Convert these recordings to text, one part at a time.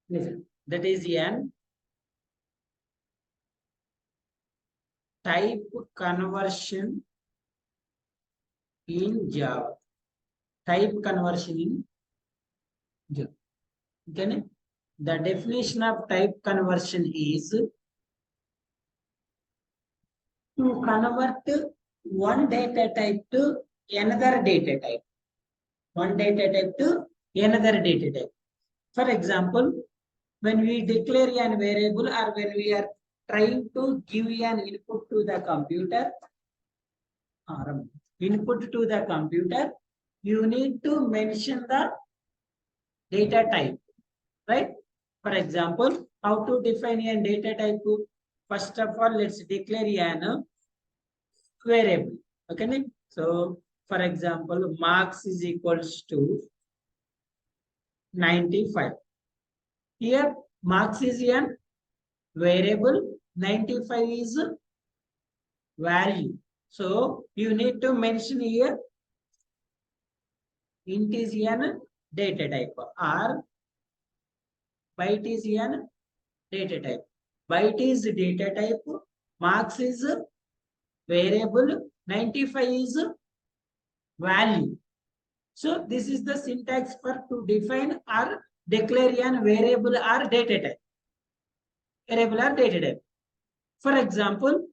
Listen, that is an type conversion in Java. Type conversion in Java. Okay? The definition of type conversion is to convert one data type to another data type. One data type to another data type. For example, when we declare an variable or when we are trying to give an input to the computer, you need to mention the data type, right? For example, how to define a data type? First of all, let's declare an variable. Okay. So, for example, marks is equals to 95. Here, marks is a variable, 95 is value. So, you need to mention here int is an data type or byte is an data type. Byte is data type, marks is variable, 95 is value. So this is the syntax for to define or declare an variable or data type. Variable or data type. For example,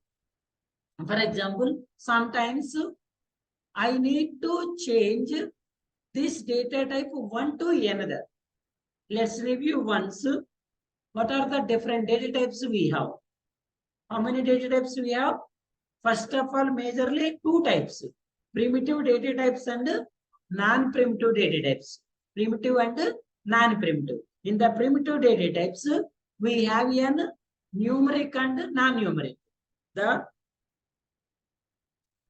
sometimes I need to change this data type one to another. Let's review once. What are the different data types we have? How many data types we have? First of all, majorly two types. Primitive data types and non-primitive data types. Primitive and non-primitive. In the primitive data types, we have an numeric and non-numeric. The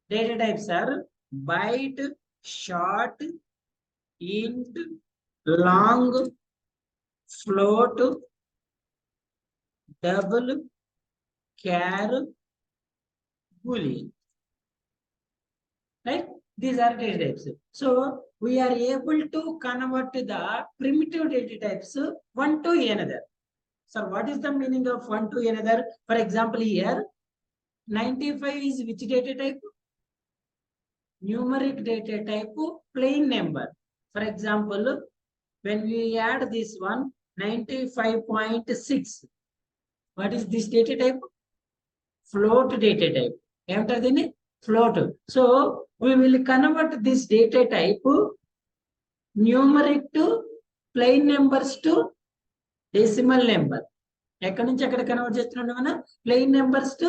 data types are byte, short, int, long, float, double, char, boolean. Right? These are data types. So we are able to convert the primitive data types one to another. So what is the meaning of one to another? For example, here 95 is which data type? Numeric data type, plain number. For example, when we add this one 95.6, what is this data type? Float data type. Enter the float. So we will convert this data type numeric to plain numbers to decimal number. ఎక్కడి నుంచి ఎక్కడ convert చేస్తున్నాం మనం plain numbers to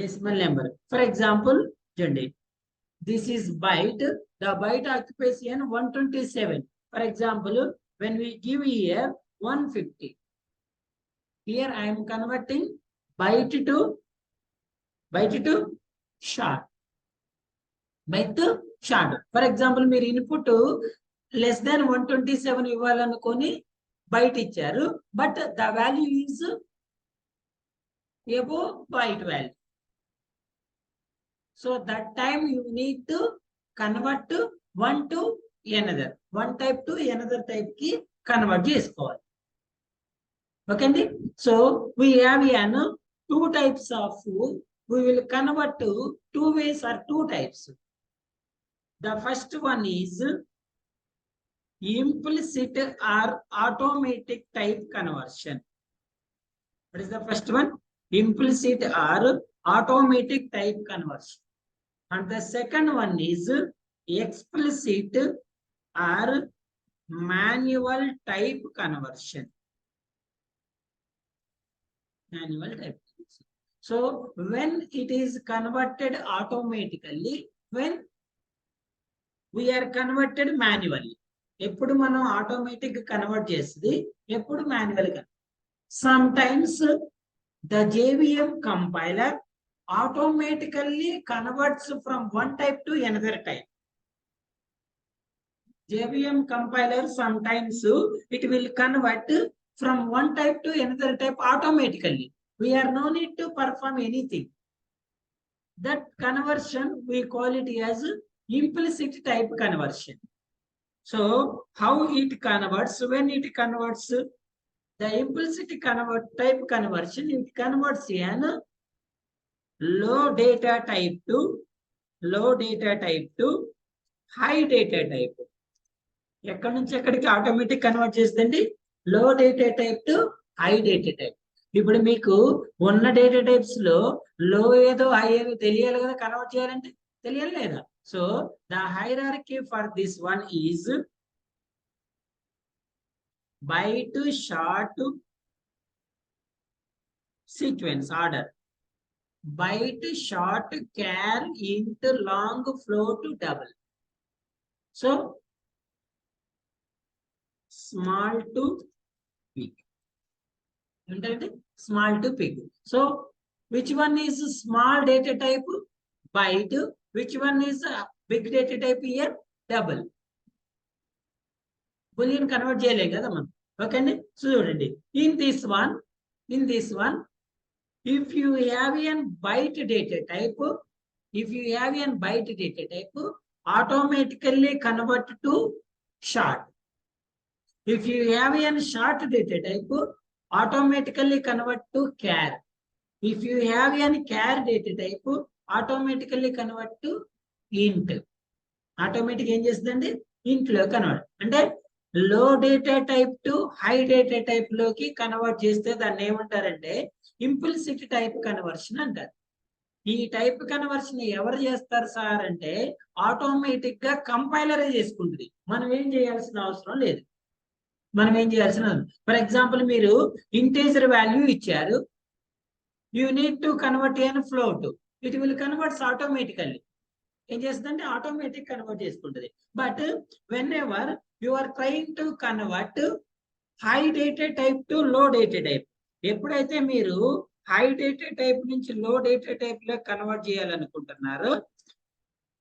decimal number. For example చూడండి, this is byte. The byte occupies an 127. For example when we give here 150, here I am converting byte to short. Byte to short. For example, మీరు input less than 127 ఇవ్వాలనుకొని byte ఇచ్చారు, but the value is above byte value. So that time you need to convert to one to another. One type to another type ki convert చేసుకోవాలి. Okay. So we have two types of, we will convert to two ways or two types. The first one is implicit or automatic type conversion. What is the first one? Implicit or automatic type conversion. And the second one is explicit or manual type conversion. Manual type conversion. So when it is converted automatically, when we are converted manually. ఎప్పుడు మనం automatic convert చేస్తుంది, ఎప్పుడు manual గా. Some times the JVM compiler automatically converts from one type to another type. JVM compiler sometimes it will convert from one type to another type automatically. We are no need to perform anything. That conversion we call it as implicit type conversion. So how it converts? When it converts, The implicit type conversion, it converts an low data type to high data type. ఎక్కడి నుంచి ఎక్కడికి automatic convert చేస్తుంది? లో data type to high data type. ఇప్పుడు మీకు ఉన్న data types లో లో ఏదో హై ఏదో తెలియాలి కదా, కన్వర్ట్ చేయాలంటే తెలియాలి లేదా? So the hierarchy for this one is byte short sequence order, byte short char int long float double. So small to big. Small to big. So which one is small data type? Byte. Which one is big data type here? Double. Boolean convert చేయలేం కదా మనం. Okay అండి. So చూడండి, in this one if you have an byte data type, automatically convert to short. If you have a short data type, automatically convert to char. If you have a char data type, automatically convert to int. Automatic ఏం చేస్తుందండి? int లో convert. అంటే low data type to high data type లోకి convert చేస్తే దాన్ని ఏమంటారంటే implicit type conversion అంటారు. ఈ టైప్ కన్వర్షన్ ఎవరు చేస్తారు సార్ అంటే ఆటోమేటిక్ గా కంపైలరే చేసుకుంటుంది. మనం ఏం చేయాల్సిన అవసరం లేదు. ఫర్ ఎగ్జాంపుల్ మీరు ఇంటీజర్ వాల్యూ ఇచ్చారు, you need to convert an float, it will converts automatically. ఏం చేస్తుందంటే ఆటోమేటిక్ కన్వర్ట్ చేసుకుంటుంది. But whenever you are trying to convert high data type to low data type, ఎప్పుడైతే మీరు high data type నుంచి low data type లో convert చేయాలనుకుంటున్నారో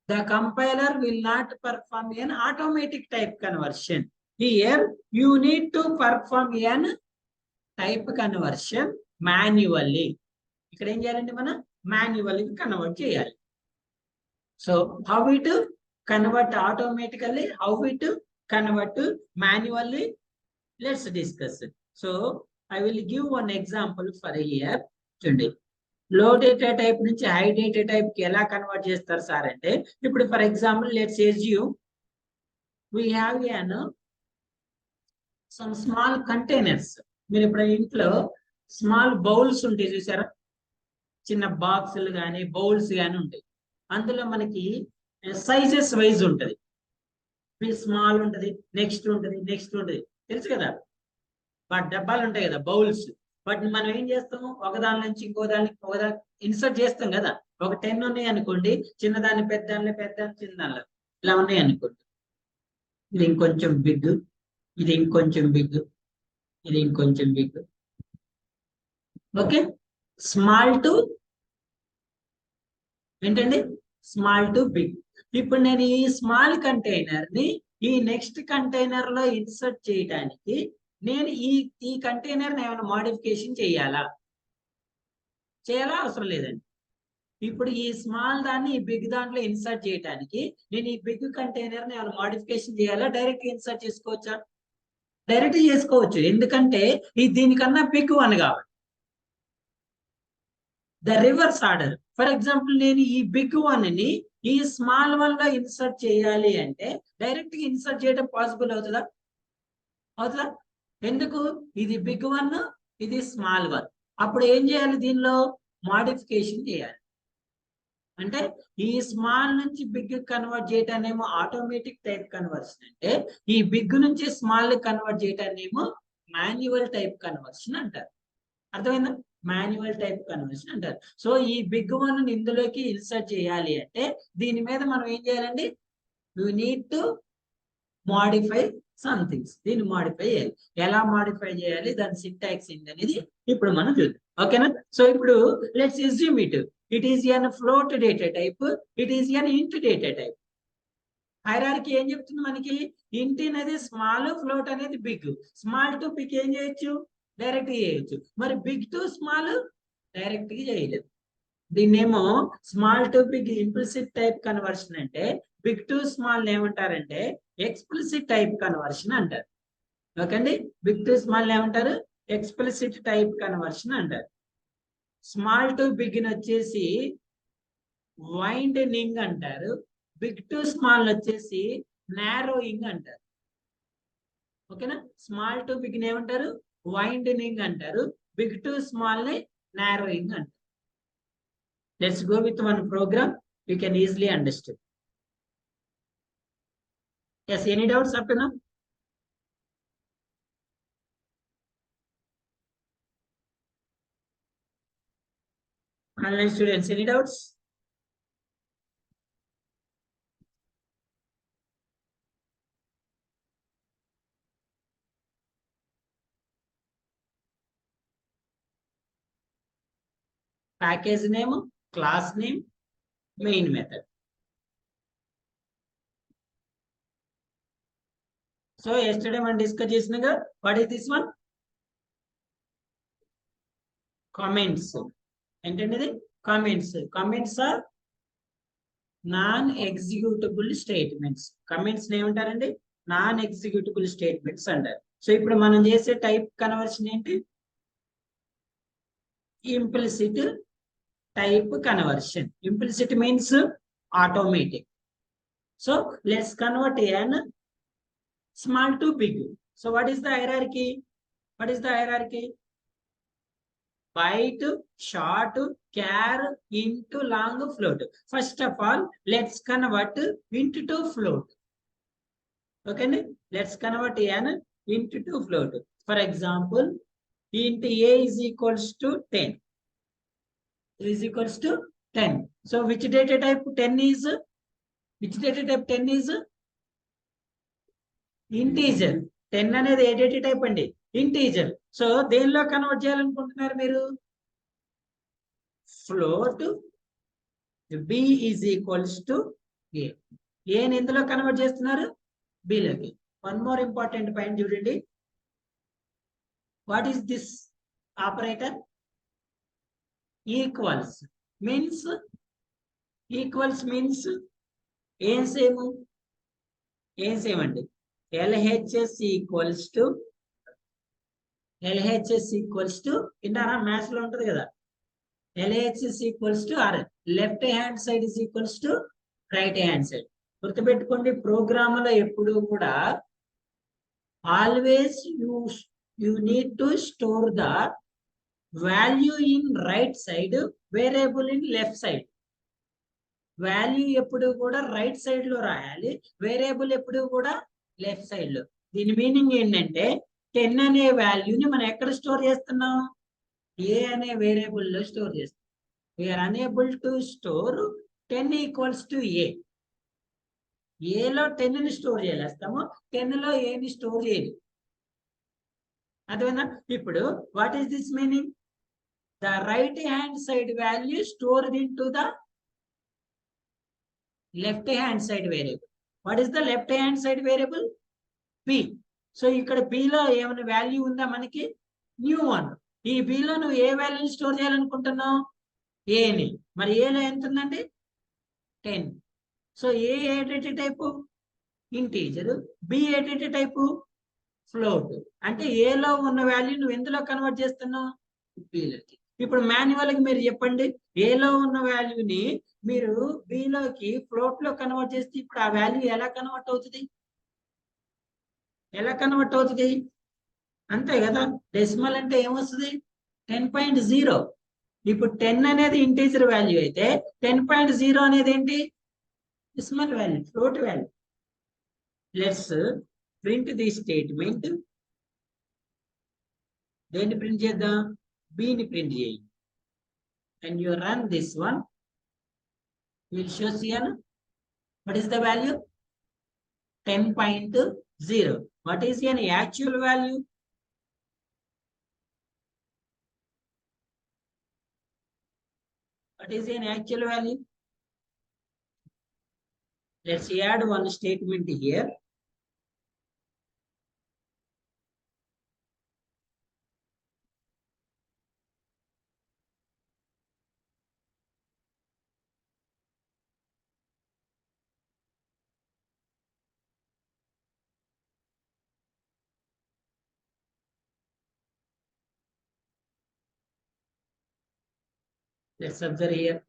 the compiler will not perform an automatic type conversion. Here you need to perform an type conversion manually. ఇక్కడ ఏం చేయాలంటే మనం manually convert చేయాలి. So how it convert automatically, how it convert manually, let's discuss it. So I will give one example for here. చూడండి, లో data type నుంచి high data type కి ఎలా కన్వర్ట్ చేస్తారు సార్ అంటే, ఇప్పుడు for example let's assume we have some small containers. మీరు ఇప్పుడు ఇంట్లో స్మాల్ బౌల్స్ ఉంటాయి చూసారా, చిన్న బాక్సులు కానీ బౌల్స్ కానీ ఉంటాయి. అందులో మనకి సైజెస్ వైజ్ ఉంటుంది. స్మాల్ ఉంటుంది, నెక్స్ట్ ఉంటుంది, తెలుసు కదా. బట్ డబ్బాలు ఉంటాయి కదా బౌల్స్, వాటిని మనం ఏం చేస్తాము, ఒకదాని నుంచి ఒకదాన్ని ఇన్సర్ట్ చేస్తాం కదా. ఒక 10 ఉన్నాయి అనుకోండి, చిన్నదాన్ని పెద్దదాన్ని చిన్నదానిలో ఇలా ఉన్నాయి అనుకోండి. ఇది ఇంకొంచెం బిగ్, ఇది ఇంకొంచెం బిగ్, ఇది ఇంకొంచెం బిగ్. ఓకే, స్మాల్ టు ఏంటండి, స్మాల్ టు బిగ్. ఇప్పుడు నేను ఈ స్మాల్ కంటైనర్ ని ఈ నెక్స్ట్ కంటైనర్ లో ఇన్సర్ట్ చేయడానికి నేను ఈ కంటైనర్ ఏమైనా మోడిఫికేషన్ చేయాలా అవసరం లేదండి. ఇప్పుడు ఈ స్మాల్ దాన్ని ఈ బిగ్ దాంట్లో ఇన్సర్ట్ చేయడానికి నేను ఈ బిగ్ కంటైనర్ ఏమైనా మోడిఫికేషన్ చేయాలా, డైరెక్ట్ ఇన్సర్ట్ చేసుకోవచ్చా? డైరెక్ట్ చేసుకోవచ్చు, ఎందుకంటే ఇది దీనికన్నా బిగ్ వన్ కాబట్టి. The reverse order, for example నేను ఈ బిగ్ వన్ ని ఈ స్మాల్ వన్ లో ఇన్సర్ట్ చేయాలి అంటే డైరెక్ట్ గా ఇన్సర్ట్ చేయడం పాసిబుల్ అవుతుందా? ఎందుకు? ఇది బిగ్ వన్, ఇది స్మాల్ వన్. అప్పుడు ఏం చేయాలి, దీనిలో మోడిఫికేషన్ చేయాలి. అంటే ఈ స్మాల్ నుంచి బిగ్ కన్వర్ట్ చేయటానేమో ఆటోమేటిక్ టైప్ కన్వర్షన్ అంటే, ఈ బిగ్ నుంచి స్మాల్ కన్వర్ట్ చేయటానేమో మాన్యువల్ టైప్ కన్వర్షన్ అంటారు. అర్థమైందా? మాన్యువల్ టైప్ కన్వర్షన్ అంటారు. సో ఈ బిగ్ వన్ ఇందులోకి ఇన్సర్ట్ చేయాలి అంటే దీని మీద మనం ఏం చేయాలండి, you need to modify somethings. దీన్ని మోడిఫై చేయాలి. ఎలా మోడిఫై చేయాలి, దాని సింటాక్స్ ఏంటి అనేది ఇప్పుడు మనం చూద్దాం. ఓకేనా? సో ఇప్పుడు let's assume it is an float data type, it is an int data type. Hierarchy ఏం చెప్తుంది మనకి, ఇంట్ అనేది స్మాల్, ఫ్లోట్ అనేది బిగ్. స్మాల్ టు బిగ్ ఏం చేయొచ్చు, డైరెక్ట్ గా చేయొచ్చు. మరి బిగ్ టు స్మాల్ డైరెక్ట్ గా చేయలేదు. దీన్నేమో small to big implicit type conversion అంటే, బిగ్ టు స్మాల్ ఏమంటారంటే ఎక్స్ప్లిసిట్ టైప్ కన్వర్షన్ అంటారు. ఓకే అండి, బిగ్ టు స్మాల్ ఏమంటారు, ఎక్స్ప్లిసిట్ టైప్ కన్వర్షన్ అంటారు. స్మాల్ టు బిగ్ వచ్చేసి వైండనింగ్ అంటారు. బిగ్ టు స్మాల్ వచ్చేసి నారోయింగ్ అంటారు. ఓకేనా? స్మాల్ టు బిగ్ ఏమంటారు? వైండనింగ్ అంటారు. బిగ్ టు స్మాల్ ని నారోయింగ్ అంటారు. Let's go with one program. You can easily understand. Yes, any doubts up to now? Online students, any doubts? Package name, class name, main method. So yesterday మనం discuss చేసినగా what is this one? Comments. ఏంటంటే comments. Comments are non executable statements. Comments ఏమంటారండి? Non executable statements అంటారు. So ఇప్పుడు మనం చేసే type conversion ఏంటి? Implicit type conversion. Implicit means automatic. So let's convert an small to big. So what is the hierarchy? What is the hierarchy? Byte, short, char, int, long, float. First of all, let's convert int to float. Okay, let's convert an int to float. For example, int a is equals to 10. Is equals to 10. So which data type 10 is? Which data type 10 is? Integer. 10 అనేది ఏ data type అండి? Integer. So దేనిలో convert చేయాలనుకుంటున్నారు మీరు? Float b is equals to a. a ని ఎందులో convert చేస్తున్నారు? b లోకి. One more important point చూడండి. What is this operator? Equals means ఏం సేమ్? అండి? LHS ఈక్వల్స్ టు ఇంటారా? మ్యాథ్స్ లో ఉంటది కదా, LHS equals to R. Left hand side is equals to right hand side. గుర్తుపెట్టుకోండి, ప్రోగ్రామ్ లో ఎప్పుడు కూడా always you need to store the value in right side, variable in left side. Value ఎప్పుడు కూడా రైట్ సైడ్ లో రాయాలి, variable ఎప్పుడు కూడా లెఫ్ట్ సైడ్ లో. దీని మీనింగ్ ఏంటంటే 10 అనే వాల్యూని మనం ఎక్కడ స్టోర్ చేస్తున్నాం? ఏ అనే వేరియబుల్ లో స్టోర్ చేస్తాం. We are unable to store 10 equals to A. ఏలో 10 ని స్టోర్ చేస్తాము, 10 లో ఏని స్టోర్ చేయాలి. అదేనా? ఇప్పుడు what is this meaning? The right hand side value stored in to the left hand side variable. What is the left hand side variable? p. So ఇక్కడ b లో ఏమైనా వాల్యూ ఉందా మనకి? New one. ఈ b లో నువ్వు ఏ value store చేయాలనుకుంటున్నావు? a ని. మరి a లో ఎంత ఉందండి? 10. సో ఏ డేటా టైపు? ఇంటీజర్. b ఏ డేటా టైపు? ఫ్లోట్. అంటే a లో ఉన్న వాల్యూ నువ్వు ఎందులో కన్వర్ట్ చేస్తున్నావు? b లోకి. ఇప్పుడు మాన్యువల్ కి మీరు చెప్పండి, a లో ఉన్న వాల్యూని మీరు b లోకి ఫ్లోట్ లో కన్వర్ట్ చేస్తే ఇప్పుడు ఆ వాల్యూ ఎలా కన్వర్ట్ అవుతుంది? అంతే కదా. డెసిమల్ అంటే ఏమొస్తుంది? 10.0. ఇప్పుడు 10 అనేది ఇంటీజర్ వాల్యూ అయితే 10.0 అనేది ఏంటి? Decimal value, float value. Let's print the statement. దేన్ని ప్రింట్ చేద్దాం? b ని ప్రింట్ చేయండి. And you run this one. Will show సియన్. What is the value? 10.0. What is an actual value? What is an actual value? Let's add one statement here. Let's observe here.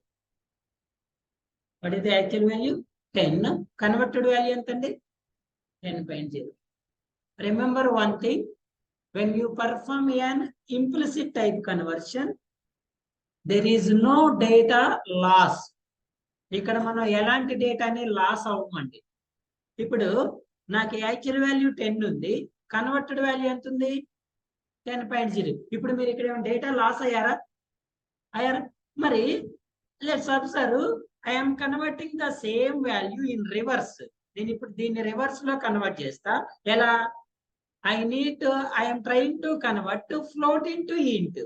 What is the actual value? 10. Converted value entandi? 10.0. Remember one thing. When you perform an implicit type conversion, there is no data loss. ఇక్కడ మనం ఎలాంటి డేటాని loss అవ్వమండి. ఇప్పుడు నాకు actual value 10 ఉంది, converted value ఎంత ఉంది? 10.0. ఇప్పుడు మీరు ఇక్కడ ఏమైనా డేటా లాస్ అయ్యారా? మరి let's observe, I am converting the same value in reverse. నేను ఇప్పుడు దీన్ని రివర్స్ లో కన్వర్ట్ చేస్తా. ఎలా? I am trying to convert float into int.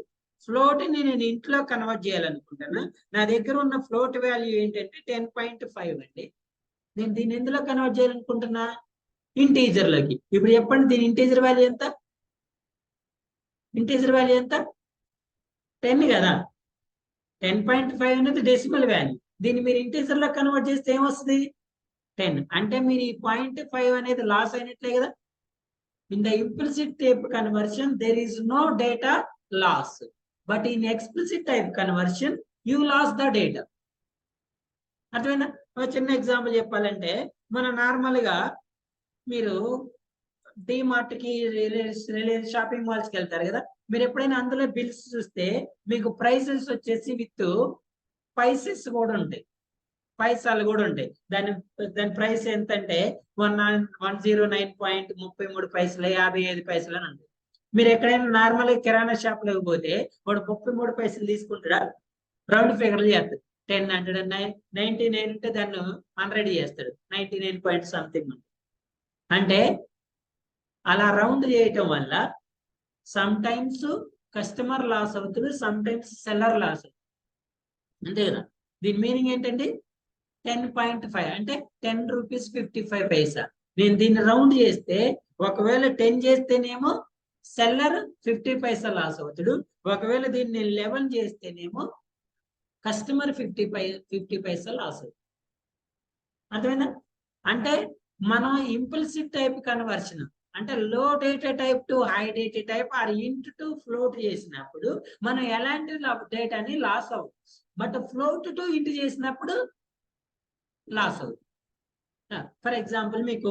Float ని నేను ఇంట్లో కన్వర్ట్ చేయాలనుకుంటాను. నా దగ్గర ఉన్న ఫ్లోట్ వాల్యూ ఏంటంటే 10.5 అండి. నేను దీన్ని ఎందులో కన్వర్ట్ చేయాలనుకుంటున్నా? ఇంటీజర్ లోకి. ఇప్పుడు చెప్పండి, దీని ఇంటీజర్ వాల్యూ ఎంత? ఇంటీజర్ వాల్యూ ఎంత? 10 కదా. 10.5 అనేది డెసిమల్ వాల్యూ. దీన్ని మీరు ఇంటీజర్ లో కన్వర్ట్ చేస్తే ఏమొస్తుంది? 10. అంటే మీరు ఈ 0.5 అనేది లాస్ అయినట్లే కదా. In the implicit type conversion, there is no data loss. But in explicit type conversion, you lost the data. అర్థమైనా? ఒక చిన్న ఎగ్జాంపుల్ చెప్పాలంటే, మన నార్మల్ గా మీరు డిమార్ట్ కి షాపింగ్ మాల్స్ కి వెళ్తారు కదా. మీరు ఎప్పుడైనా అందులో బిల్స్ చూస్తే మీకు ప్రైసెస్ వచ్చేసి విత్ పైసెస్ కూడా ఉంటాయి, పైసలు కూడా ఉంటాయి. దాని ప్రైస్ ఎంత అంటే 109.33 పైసలు, 55 పైసలు అని ఉంటుంది. మీరు ఎక్కడైనా నార్మల్ కిరాణా షాప్ లోకి పోతే వాడు 33 పైసలు తీసుకుంటాడా? రౌండ్ ఫిగర్లు చేస్తాడు. 10, 99 ఉంటే దాన్ని 100 చేస్తాడు. 99 పాయింట్ సంథింగ్. అంటే అలా రౌండ్ చేయటం వల్ల సమ్ టైమ్స్ కస్టమర్ లాస్ అవుతుంది, సమ్ టైమ్స్ సెల్లర్ లాస్ అవుతుంది. అంతే కదా. దీని మీనింగ్ ఏంటండి? 10.5 అంటే 10 రూపీస్ 55 పైసా. నేను దీన్ని రౌండ్ చేస్తే ఒకవేళ 10 చేస్తేనేమో సెల్లర్ 50 పైసా లాస్ అవుతాడు. ఒకవేళ దీన్ని 11 చేస్తేనేమో కస్టమర్ 50 పైసా లాస్ అవుతాడు. అర్థమైందా? అంటే మనం ఇంపల్సివ్ టైప్ కన్వర్షన్ అంటే low data type to high data type or int to float చేసినప్పుడు మనం ఎలాంటి డేటాని లాస్ అవ్వదు. బట్ ఫ్లోట్ టు ఇంట్ చేసినప్పుడు లాస్ అవుతుంది. ఫర్ ఎగ్జాంపుల్ మీకు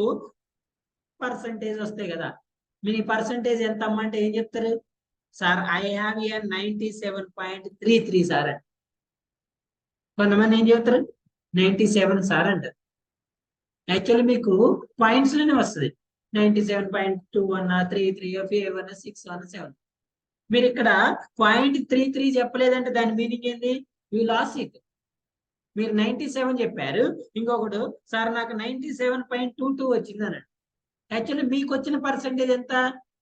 పర్సంటేజ్ వస్తాయి కదా. మీ పర్సంటేజ్ ఎంత అమ్మంటే ఏం చెప్తారు? Sir I have a 97.33 sir అంట. కొంతమంది ఏం చెప్తారు? 97 సార్ అంటారు. యాక్చువల్లీ మీకు పాయింట్స్ లోనే వస్తుంది. 97.21, 33, 51, 6, 7. మీరు ఇక్కడ 0.33 చెప్పలేదంటే దాని మీనింగ్ ఏంది? You lose it. మీరు 97 చెప్పారు, ఇంకొకడు సార్ నాకు 97.22 వచ్చింది అన్నాడు. యాక్చువల్లీ మీకు వచ్చిన పర్సంటేజ్ ఎంత?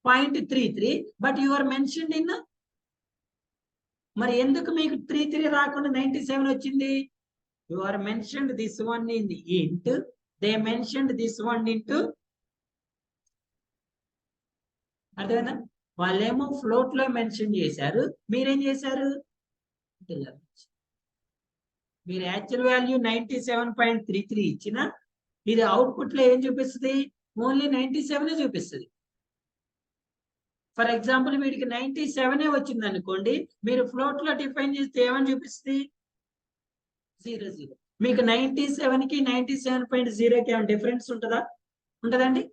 0.33. But you are mentioned in. మరి ఎందుకు మీకు 33 రాకుండా 97 వచ్చింది? You are mentioned this one in the int, they mentioned this one into. అర్థమైనా? వాళ్ళేమో ఫ్లోట్ లో మెన్షన్ చేశారు, మీరేం చేశారు? మీరు యాక్చువల్ వాల్యూ 97.33 ఇచ్చిన ఇది అవుట్పుట్ లో ఏం చూపిస్తుంది? ఓన్లీ 97 చూపిస్తుంది. ఫర్ ఎగ్జాంపుల్ వీడికి 97 వచ్చింది అనుకోండి, మీరు ఫ్లోట్ లో డిఫైన్ చేస్తే ఏమని చూపిస్తుంది? 00. మీకు 97 కి 97.0కి ఏమైనా డిఫరెన్స్ ఉంటుందా? ఉంటదండి.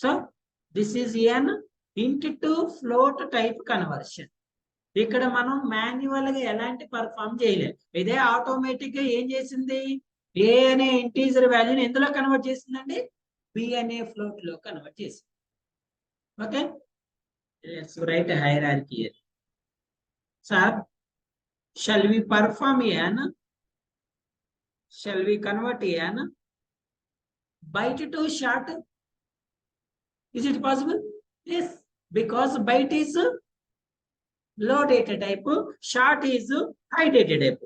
సో దిస్ ఈజ్ ఎన్ ఇంట్ టు ఫ్లోట్ టైప్ కన్వర్షన్. ఇక్కడ మనం మాన్యువల్ గా ఎలాంటి పర్ఫామ్ చేయలేము. ఇదే ఆటోమేటిక్ గా ఏం చేసింది? ఏ అనే ఇంటీజర్ వాల్యూని ఎందులో కన్వర్ట్ చేసిందండి? బి అనే ఫ్లోట్ లో కన్వర్ట్ చేసింది. Okay, let's write hierarchy here. Sir shall we perform shall we convert an byte to short? Is it possible? Yes, because byte is low data type, short is high data type.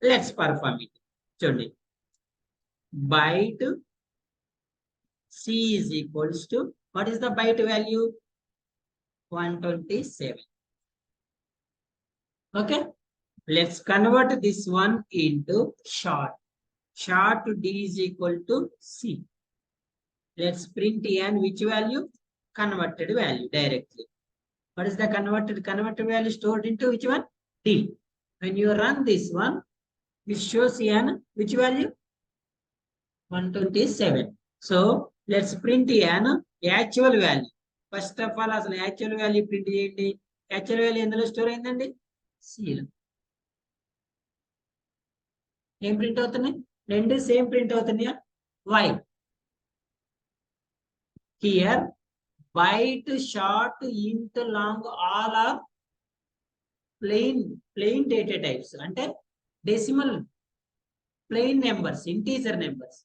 Let's perform it. చూడండి, byte c is equals to, what is the byte value? 127. Okay, let's convert this one into short. Short d is equal to c. Let's print n which value? Converted value directly. What is the converted value stored into which one? D. When you run this one, it shows an which value? 127. So let's print an actual value. First of all, అసలు actual value print చేయండి. Actual value ఎందులో store అయిందండి? C లో. ఏం print అవుతున్నాయి? రెండు same print అవుతున్నాయా? Why? Here, byte, short, int, long, all are plain data types. అంటే decimal plain numbers, integer numbers.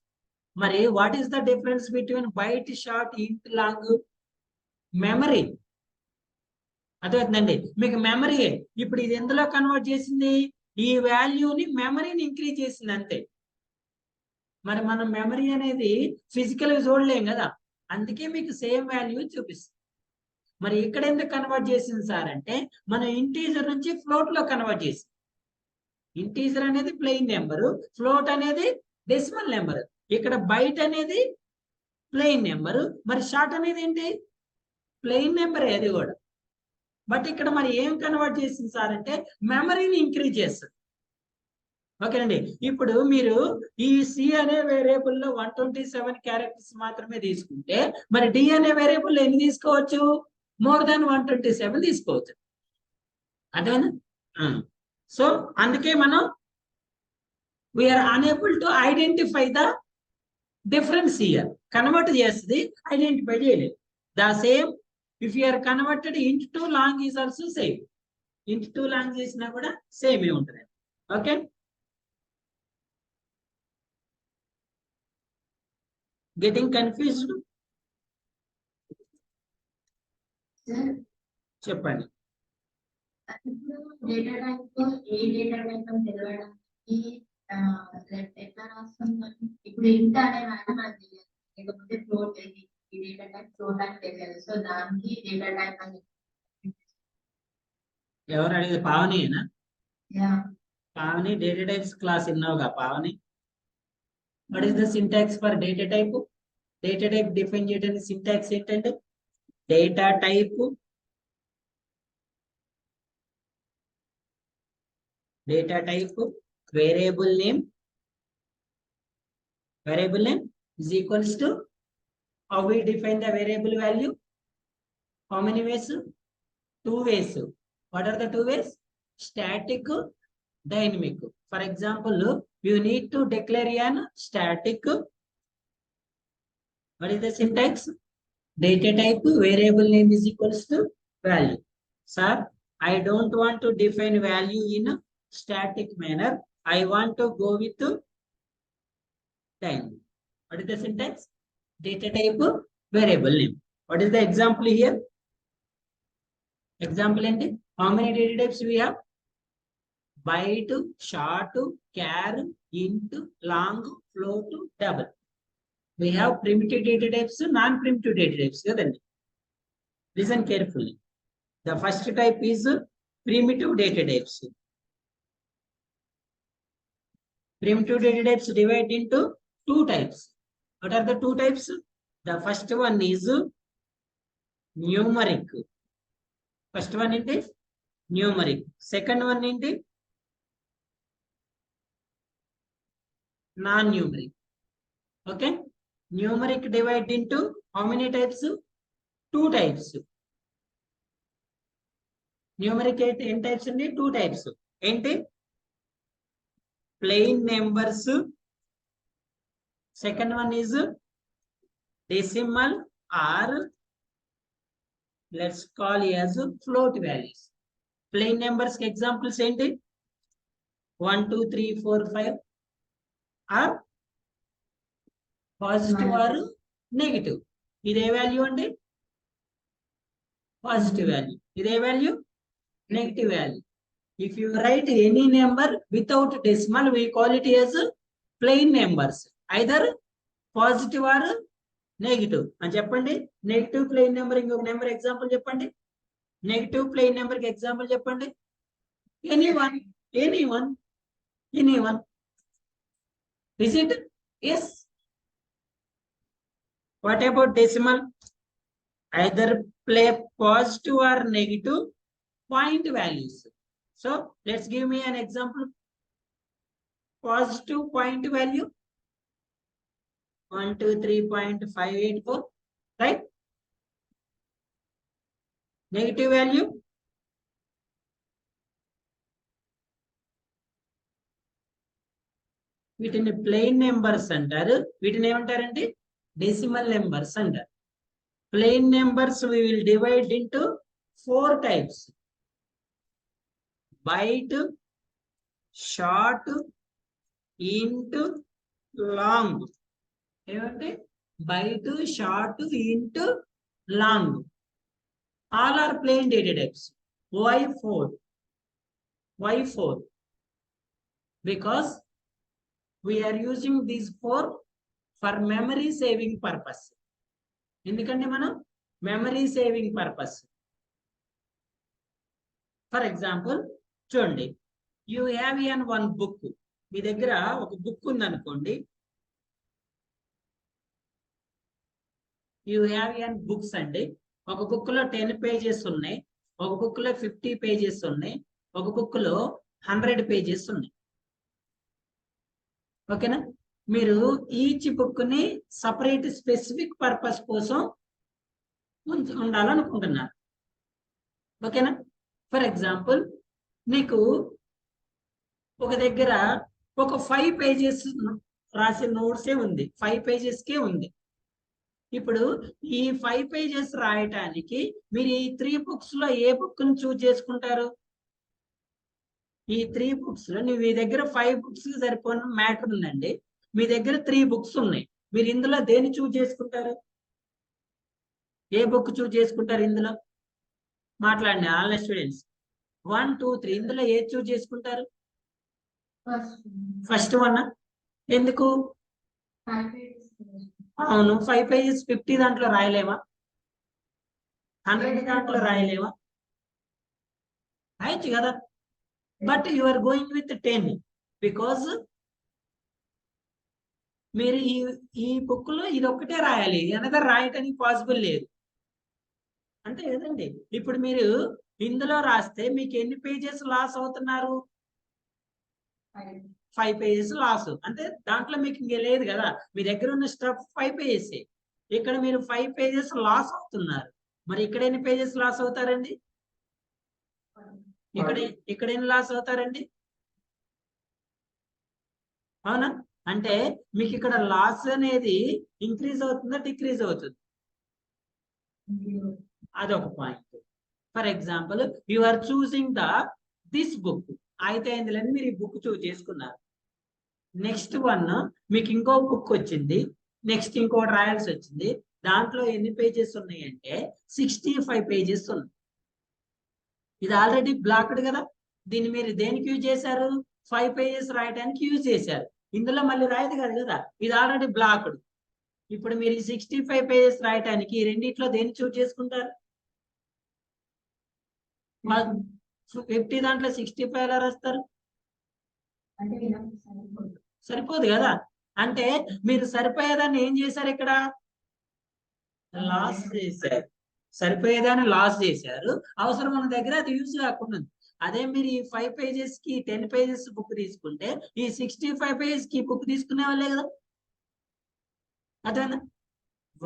మరి what is the difference between byte, short, int, long? Memory. అర్థమవుతుందండి మీకు? మెమరీ. ఇప్పుడు ఇది ఎందులో కన్వర్ట్ చేసింది? ఈ వాల్యూని మెమరీని ఇంక్రీజ్ చేసింది అంతే. మరి మనం మెమరీ అనేది ఫిజికల్ గా చూడలేం కదా, అందుకే మీకు సేమ్ వాల్యూ చూపిస్తుంది. మరి ఇక్కడ ఎందుకు కన్వర్ట్ చేసింది సార్ అంటే, మనం ఇంటీజర్ నుంచి ఫ్లోట్ లో కన్వర్ట్ చేసింది. ఇంటీజర్ అనేది ప్లెయిన్ నెంబరు, ఫ్లోట్ అనేది డెసిమల్ నెంబర్. ఇక్కడ బైట్ అనేది ప్లెయిన్ నెంబరు, మరి షార్ట్ అనేది ఏంటి? ప్లెయిన్ నెంబర్ అది కూడా. బట్ ఇక్కడ మరి ఏం కన్వర్ట్ చేసింది సార్ అంటే, మెమరీని ఇంక్రీజ్ చేస్తుంది. ఓకేనండి. ఇప్పుడు మీరు ఈ సి అనే వేరియబుల్ లో 127 క్యారెక్టర్స్ మాత్రమే తీసుకుంటే, మరి డి అనే వేరియబుల్ ఎన్ని తీసుకోవచ్చు? మోర్ దాన్ 127 తీసుకోవచ్చు. అదేనా? సో అందుకే మనం we are unable to identify the difference here. Convert చేస్తుంది, ఐడెంటిఫై చేయలేదు. The same if you're converted int to long is also same. Int to long చేసినా కూడా సేమ్ ఉంటుంది. Okay, getting confused? చెప్పండి. డేటా టైప్ ఏ డేటా టైప్ అని తెలవడానికి ఎట్లా రాస్తుంది? ఇప్పుడు ఇంత అనే వాల్యూ మనకు తెలియదు, లేకపోతే ఫ్లోట్ ఈ డేటా టైప్ ఫ్లోట్ అని తెలియదు. సో దానికి డేటా టైప్ అని. ఎవరు అడిగేది? పావనినా? పావని డేటా టైప్స్ క్లాస్ విన్నావుగా Pavani? What is the syntax for data type? Data type define చేయడానికి సింటాక్స్ ఏంటంటే, data type variable name is equals to, how we define the variable value? How many ways? 2 ways. What are the 2 ways? Static, dynamic. For example, you need to declare an static. What is the syntax? Data type variable name is equals to value. Sir, I don't want to define value in a static manner. I want to go with time. What is the syntax? Data type variable name. What is the example here? Example and how many data types we have? Byte, short, char, int, long, float, double. We have primitive data types, non-primitive data types. Listen carefully. The first type is primitive data types. Primitive data types divide into 2 types. What are the 2 types? The first one is numeric. First one is numeric. Second one is non-numeric. Okay. Numeric divide into how many types? 2 types. Numeric n types and 2 types. Enti plain numbers. Second one is decimal or let's call as float values. Plain numbers examples enti 1 2 3 4 5 are positive or negative. Ide value ante positive value. Ide value negative value. If you write any number without decimal, we call it as plain numbers, either positive or negative. And cheppandi negative plain number ingoka number example cheppandi. Negative plain number ki example cheppandi. Anyone. Is it? Yes. What about decimal? Either play positive or negative point values. So let's give me an example. Positive point value 123.584, right? Negative value వీటిని plain numbers అంటారు. వీటిని ఏమంటారండి? Decimal numbers అంటారు. Plain numbers we will divide into 4 types: byte, short, int, long. ఏమంటే byte, short, int, long. All are plain data types. Why 4? Why 4? Because we are using these 4 for memory saving purpose. ఎందుకంటే మనం memory saving purpose. For example చూడండి, you have an one book. మీ దగ్గర ఒక book ఉందనుకోండి. You have N books అండి. ఒక book లో 10 pages ఉన్నాయి, ఒక బుక్ లో 50 pages ఉన్నాయి, ఒక బుక్ లో 100 pages ఉన్నాయి. ఓకేనా? మీరు ఈచ్ బుక్ ని సపరేట్ స్పెసిఫిక్ పర్పస్ కోసం ఉండాలనుకుంటున్నారు. ఓకేనా? ఫర్ ఎగ్జాంపుల్ నీకు ఒక దగ్గర ఒక 5 pages రాసే నోట్సే ఉంది, 5 pages కే ఉంది. ఇప్పుడు ఈ 5 pages రాయటానికి మీరు ఈ 3 books లో ఏ బుక్ ని చూజ్ చేసుకుంటారు? ఈ 3 books లో మీ దగ్గర 5 books కి సరిపోయిన మ్యాటర్ ఉందండి. మీ దగ్గర 3 books ఉన్నాయి. మీరు ఇందులో దేన్ని చూజ్ చేసుకుంటారు? ఏ బుక్ చూజ్ చేసుకుంటారు? ఇందులో మాట్లాడండి ఆల్ స్టూడెంట్స్. 1, 2, 3 ఇందులో ఏది చూజ్ చేసుకుంటారు? First one. ఎందుకు? అవును, 5 pages 50 దాంట్లో రాయలేమా? 100 దాంట్లో రాయలేమా? రాయొచ్చు కదా. But you are going with 10 because మీరు ఈ బుక్ లో ఇది ఒక్కటే రాయాలి, అనదర్ రాయటానికి పాసిబుల్ లేదు. అంతే కదండి. ఇప్పుడు మీరు ఇందులో రాస్తే మీకు ఎన్ని పేజెస్ లాస్ అవుతున్నారు? 5 pages లాస్. అంటే దాంట్లో మీకు ఇంక లేదు కదా, మీ దగ్గర ఉన్న స్టఫ్ 5 pages. ఇక్కడ మీరు 5 pages లాస్ అవుతున్నారు. మరి ఇక్కడ ఎన్ని పేజెస్ లాస్ అవుతారండి? ఇక్కడ ఎన్ని లాస్ అవుతారండి? అవునా? అంటే మీకు ఇక్కడ లాస్ అనేది ఇంక్రీజ్ అవుతుందా డిక్రీజ్ అవుతుంది? అదొక point. For example you are choosing this book. అయితే ఇందులో మీరు ఈ బుక్ చూస్ చేసుకున్నారు. నెక్స్ట్ వన్ మీకు ఇంకో బుక్ వచ్చింది, నెక్స్ట్ ఇంకోటి రాయాల్సి వచ్చింది. దాంట్లో ఎన్ని పేజెస్ ఉన్నాయంటే 65 pages ఉన్నాయి. ఇది ఆల్రెడీ బ్లాక్డ్ కదా. దీన్ని మీరు దేనికి యూజ్ చేశారు? 5 pages రాయడానికి యూజ్ చేశారు. ఇందులో మళ్ళీ రాయదు కాదు కదా, ఇది ఆల్రెడీ బ్లాక్డ్. ఇప్పుడు మీరు 65 pages రాయటానికి రెండిట్లో దేన్ని చూజ్ చేసుకుంటారు? 50 దాంట్లో 65 ఎలా రాస్తారు? సరిపోదు కదా. అంటే మీరు సరిపోయేదాన్ని ఏం చేశారు? ఇక్కడ లాస్ చేశారు. సరిపోయేదాన్ని లాస్ చేశారు. అవసరం ఉన్న దగ్గర అది యూజ్ కాకుండా. అదే మీరు ఈ 5 pages కి 10 pages బుక్ తీసుకుంటే ఈ 65 pages కి బుక్ తీసుకునే వాళ్ళే కదా. అదేనా?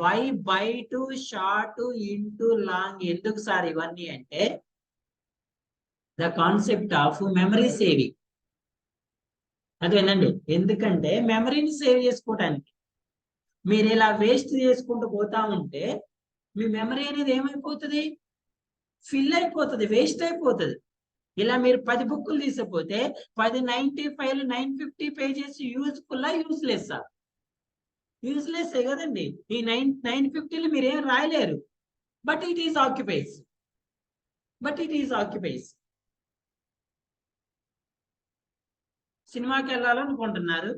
Why byte, short, int long ఎందుకు సార్ ఇవన్నీ అంటే the concept of memory saving. అదేనండి. ఎందుకంటే మెమరీని సేవ్ చేసుకోవడానికి. మీరు ఇలా వేస్ట్ చేసుకుంటూ పోతా ఉంటే మీ మెమరీ అనేది ఏమైపోతుంది? ఫిల్ అయిపోతుంది, వేస్ట్ అయిపోతుంది. ఇలా మీరు 10 బుక్కులు తీసుకపోతే 10 95 950 pages యూజ్ఫుల్ యూస్లెస్? యూస్లెస్ కదండి. ఈ 950 మీరు ఏం రాయలేరు. But it is occupies. సినిమాకి వెళ్ళాలనుకుంటున్నారు,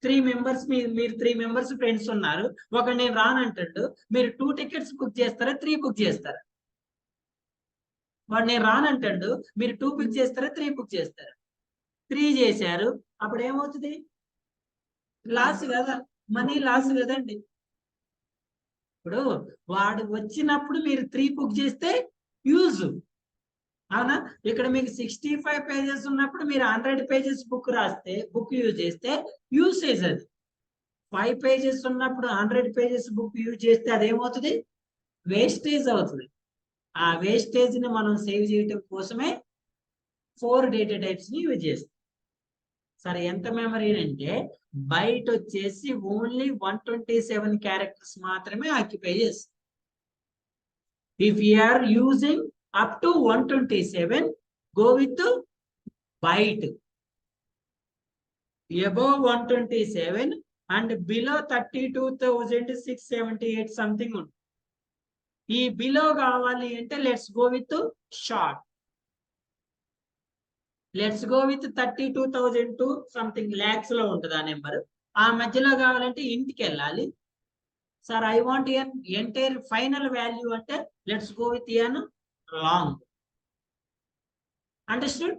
3 members, మీరు 3 members ఫ్రెండ్స్ ఉన్నారు. ఒక నేను రానంటాడు, మీరు 2 tickets బుక్ చేస్తారా 3 బుక్ చేస్తారా? వాడు నేను రానంటాడు, మీరు 2 బుక్ చేస్తారా 3 బుక్ చేస్తారా? 3 చేశారు. అప్పుడు ఏమవుతుంది? లాస్ కదా, మనీ లాస్ కదండి. ఇప్పుడు వాడు వచ్చినప్పుడు మీరు 3 బుక్ చేస్తే యూజ్, అవునా? ఇక్కడ మీకు 65 పేజెస్ ఉన్నప్పుడు మీరు 100 పేజెస్ బుక్ రాస్తే, బుక్ యూజ్ చేస్తే యూసేజ్ అది. 5 పేజెస్ ఉన్నప్పుడు 100 పేజెస్ బుక్ యూజ్ చేస్తే అదేమవుతుంది? వేస్టేజ్ అవుతుంది. ఆ వేస్టేజ్ ని మనం సేవ్ చేయడం కోసమే 4 డేటా టైప్స్ ని యూజ్ చేస్తాం. సరే, ఎంత మెమరీ అంటే బైట్ వచ్చేసి ఓన్లీ 127 క్యారెక్టర్స్ మాత్రమే ఆక్యుపై చేస్తుంది. If you are using up to 127, go with byte. Above 127 and below 32,678 something ఉంది. ఈ బిలో కావాలి అంటే let's go with short. Let's go with 32,000 something lakhs లో ఉంటుంది ఆ నెంబర్. ఆ మధ్యలో కావాలంటే ఇంటికి వెళ్ళాలి. Sir I want an entire final value అంటే let's go with an long. Understood?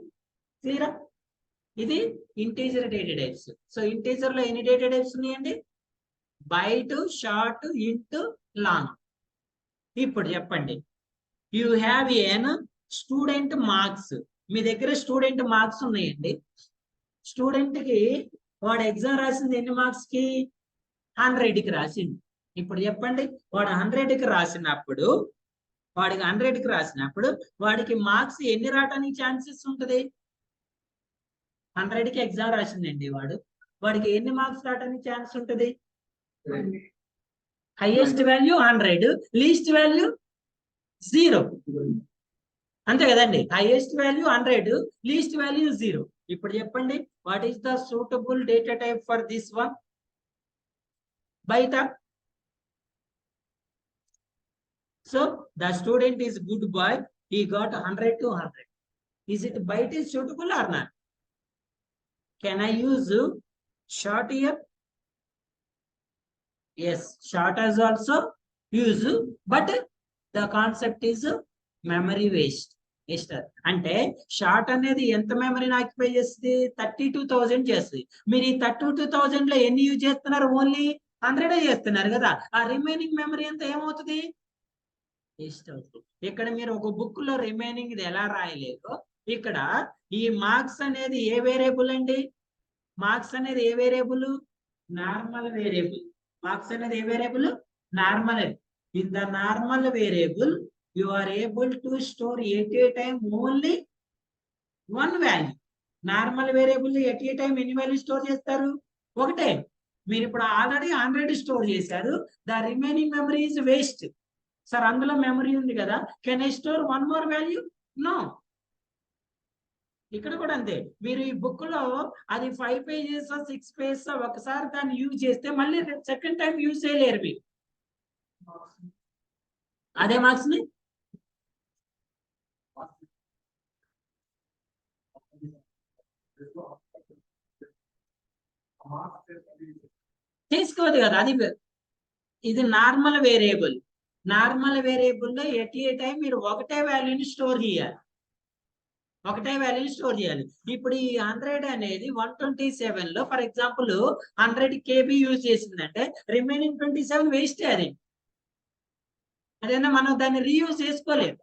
క్లియరా? ఇది integer data types. So integer లో ఎన్ని డేటా టైప్స్ ఉన్నాయండి? Byte, short, int, long. ఇప్పుడు చెప్పండి, you have an student marks. మీ దగ్గర స్టూడెంట్ మార్క్స్ ఉన్నాయండి. స్టూడెంట్ కి వాడు ఎగ్జామ్ రాసింది ఎన్ని మార్క్స్ కి? 100కి రాసింది. ఇప్పుడు చెప్పండి, వాడు 100కి రాసినప్పుడు, వాడికి 100కి రాసినప్పుడు వాడికి మార్క్స్ ఎన్ని రావడానికి ఛాన్సెస్ ఉంటుంది? 100కి ఎగ్జామ్ రాసిందండి వాడికి ఎన్ని మార్క్స్ రావడానికి ఛాన్స్ ఉంటుంది? Highest value 100, least value 0. అంతే కదండి? Highest value 100, least value 0. ఇప్పుడు చెప్పండి, what is the suitable data type for this one? బయట. So the student is good boy, he got 100 to 100. Is it byte is suitable or not? Can I use short here? Yes, short is also use, but the concept is memory waste. అంటే short అనేది ఎంత మెమరీని occupy చేస్తుంది? 32,000 చేస్తుంది. మీరు ఈ 32,000 లో ఎన్ని యూజ్ చేస్తున్నారు? ఓన్లీ 100 చేస్తున్నారు కదా. ఆ రిమైనింగ్ మెమరీ అంతా ఏమవుతుంది? వేస్ట్ అవుతుంది. ఇక్కడ మీరు ఒక బుక్ లో రిమైనింగ్ ఇది ఎలా రాయలేదో, ఇక్కడ ఈ మార్క్స్ అనేది ఏ వేరియబుల్ అండి? మార్క్స్ అనేది ఏ వేరియబుల్? Normal variable. మార్క్స్ అనేది ఏ variable? Normal. In the normal variable you are able to store at a time only one value. Normal variable at a time ఎన్ని వాల్యూ స్టోర్ చేస్తారు? ఒకటే. మీరు ఇప్పుడు ఆల్రెడీ 100 స్టోర్ చేశారు. The remaining memory is waste. Sir అందులో memory ఉంది కదా, can I store one more value? No. ఇక్కడ కూడా అంతే. మీరు ఈ బుక్ లో అది 5 pages 6 pages ఒకసారి దాన్ని యూజ్ చేస్తే మళ్ళీ సెకండ్ టైం యూజ్ చేయలేరు మీరు. అదే మార్క్స్ ని తీసుకోవద్దు కదా. అది ఇది నార్మల్ వేరియబుల్. నార్మల్ వేరియబుల్ లో ఎట్ ఏ టైం మీరు ఒకటే వాల్యూని స్టోర్ చేయాలి. ఒకటే వాల్యూని స్టోర్ చేయాలి. ఇప్పుడు ఈ 100 అనేది 127 లో ఫర్ ఎగ్జాంపుల్ 100 KB యూజ్ చేసిందంటే రిమైనింగ్ 27 వేస్ట్. అదేనా మనం దాన్ని రీయూజ్ చేసుకోలేదు.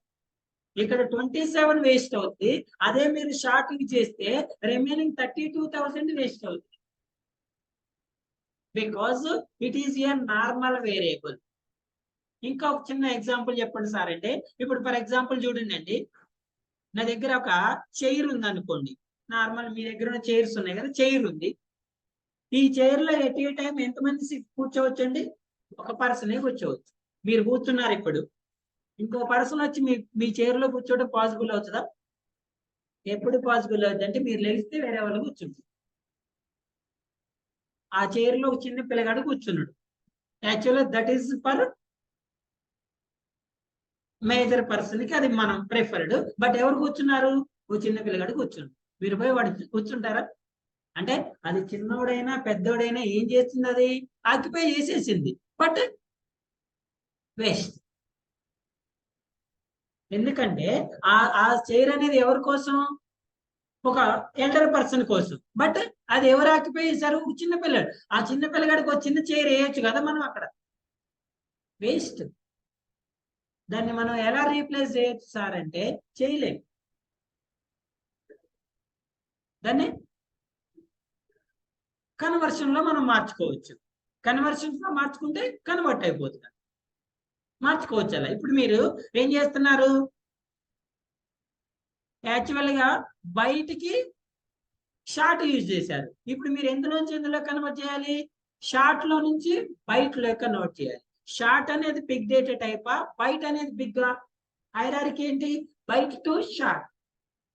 ఇక్కడ 27 వేస్ట్ అవుతుంది. అదే మీరు షార్ట్ చేస్తే రిమైనింగ్ 32,000 వేస్ట్ అవుతుంది. Because it is a normal variable. ఇంకా ఒక చిన్న ఎగ్జాంపుల్ చెప్పండి సార్ అంటే, ఇప్పుడు ఫర్ ఎగ్జాంపుల్ చూడండి అండి, నా దగ్గర ఒక చైర్ ఉంది అనుకోండి. నార్మల్ మీ దగ్గర ఉన్న చైర్స్ ఉన్నాయి కదా, చైర్ ఉంది. ఈ చైర్ లో ఎట్ ఏ టైం ఎంతమంది కూర్చోవచ్చు అండి? ఒక పర్సనే కూర్చోవచ్చు. మీరు కూర్చున్నారు, ఇప్పుడు ఇంకో పర్సన్ వచ్చి మీ చైర్ లో కూర్చోవడం పాసిబుల్ అవుతుందా? ఎప్పుడు పాసిబుల్ అవుతుంది అంటే మీరు లేస్తే వేరే వాళ్ళు కూర్చుంటారు. ఆ చైర్ లో ఒక చిన్న పిల్లగాడు కూర్చున్నాడు. యాక్చువల్గా that is for major person కి అది మనం ప్రిఫర్డ్. బట్ ఎవరు కూర్చున్నారు? ఓ చిన్న పిల్లగాడు కూర్చున్నాడు. మీరు పోయి వాడు కూర్చుంటారా? అంటే అది చిన్నోడైనా పెద్దోడైనా ఏం చేస్తుంది? అది ఆక్యుపై చేసేసింది, బట్ వేస్ట్. ఎందుకంటే ఆ చైర్ అనేది ఎవరి కోసం? ఒక ఎల్డర్ పర్సన్ కోసం. బట్ అది ఎవరు ఆక్యుపై చేశారు? చిన్న పిల్లడు. ఆ చిన్న పిల్లగాడికి ఒక చిన్న చైర్ వేయొచ్చు కదా మనం, అక్కడ వేస్ట్. దాన్ని మనం ఎలా రీప్లేస్ చేయొచ్చు సార్ అంటే చేయలేం. దాన్ని కన్వర్షన్ లో మనం మార్చుకోవచ్చు. కన్వర్షన్స్ లో మార్చుకుంటే కన్వర్ట్ అయిపోతుంది, మార్చుకోవచ్చు అలా. ఇప్పుడు మీరు ఏం చేస్తున్నారు, యాక్చువల్ గా బయటికి షార్ట్ యూజ్ చేశారు. ఇప్పుడు మీరు ఎందులోంచి ఎందులో కన్వర్ట్ చేయాలి, షార్ట్ లో నుంచి బైట్ లో కన్వర్ట్ చేయాలి. షార్ట్ అనేది బిగ్ డేటా టైపా, బైట్ అనేది బిగ్ హైరార్కీ ఏంటి, బైట్ టు షార్ట్.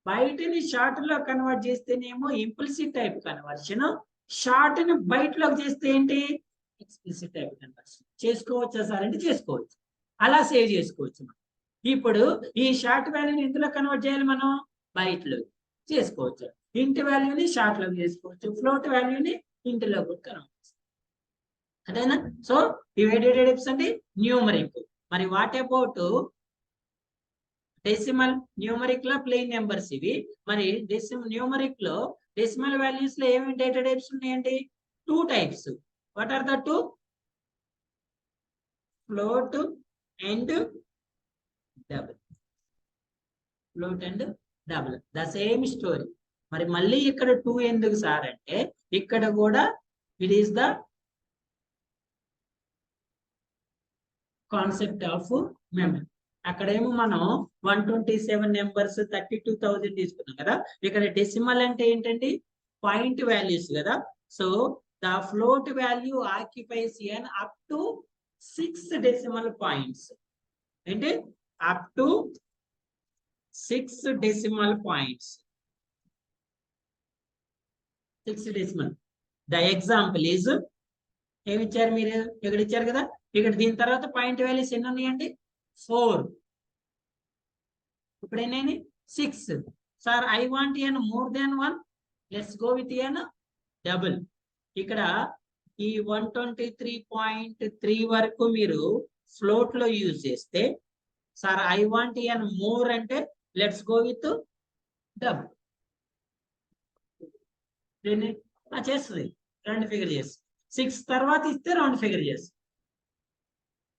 బైట్ ని షార్ట్ లో కన్వర్ట్ చేస్తేనేమో ఇంప్లిసిట్ టైప్ కన్వర్షన్, షార్ట్ ని బైట్ లోకి చేస్తే ఏంటి, ఎక్స్ప్లిసిట్ టైప్ కన్వర్షన్. చేసుకోవచ్చా సార్ అంటే చేసుకోవచ్చు, అలా సేవ్ చేసుకోవచ్చు మనం. ఇప్పుడు ఈ షార్ట్ వాల్యూని ఎందులో కన్వర్ట్ చేయాలి మనం, బైట్ లో చేసుకోవచ్చు. ఇంటి వాల్యూని షార్ట్ లోకి చేసుకోవచ్చు, ఫ్లోట్ వాల్యూని ఇంటిలో కన్వర్ట్ చేసుకోవచ్చు. అదేనా. సో ఇవి డేటా టైప్స్ అంటే న్యూమరిక్. మరి వాట్ అబౌట్ డెసిమల్, న్యూమరిక్ లో ప్లెయిన్ నెంబర్స్ ఇవి. మరి న్యూమరిక్ లో డెసిమల్ వాల్యూస్ లో ఏమేమి డేటా టైప్స్ ఉన్నాయండి, 2 types. What are the 2, float and double. Float and double the same story. మరి మళ్ళీ ఇక్కడ 2 ఎందుకు సార్ అంటే, ఇక్కడ కూడా it is the concept of memory. అక్కడేమో మనం 127 నెంబర్స్ 32,000 తీసుకున్నాం కదా. ఇక్కడ డెసిమల్ అంటే ఏంటండి, పాయింట్ వాల్యూస్ కదా. So the float value occupies an up to 6 decimal points. అంటే up to 6 decimal points. 6 decimal. The example is, ఏమి ఇచ్చారు మీరు, ఇక్కడ ఇచ్చారు కదా. ఇక్కడ దీని తర్వాత పాయింట్ వాల్యూస్ ఎన్ని ఉన్నాయండి, 4. ఇప్పుడు ఎన్ని, 6. Sir I want an more than 1, let's go with an double. ఇక్కడ ఈ 123.3 వరకు మీరు ఫ్లోట్ లో యూజ్ చేస్తే, sir I want an more అంటే లెట్స్ గో విత్ డబుల్. చేస్తుంది, రౌండ్ ఫిగర్ చేస్తుంది. 6 తర్వాత ఇస్తే రౌండ్ ఫిగర్ చేస్తుంది.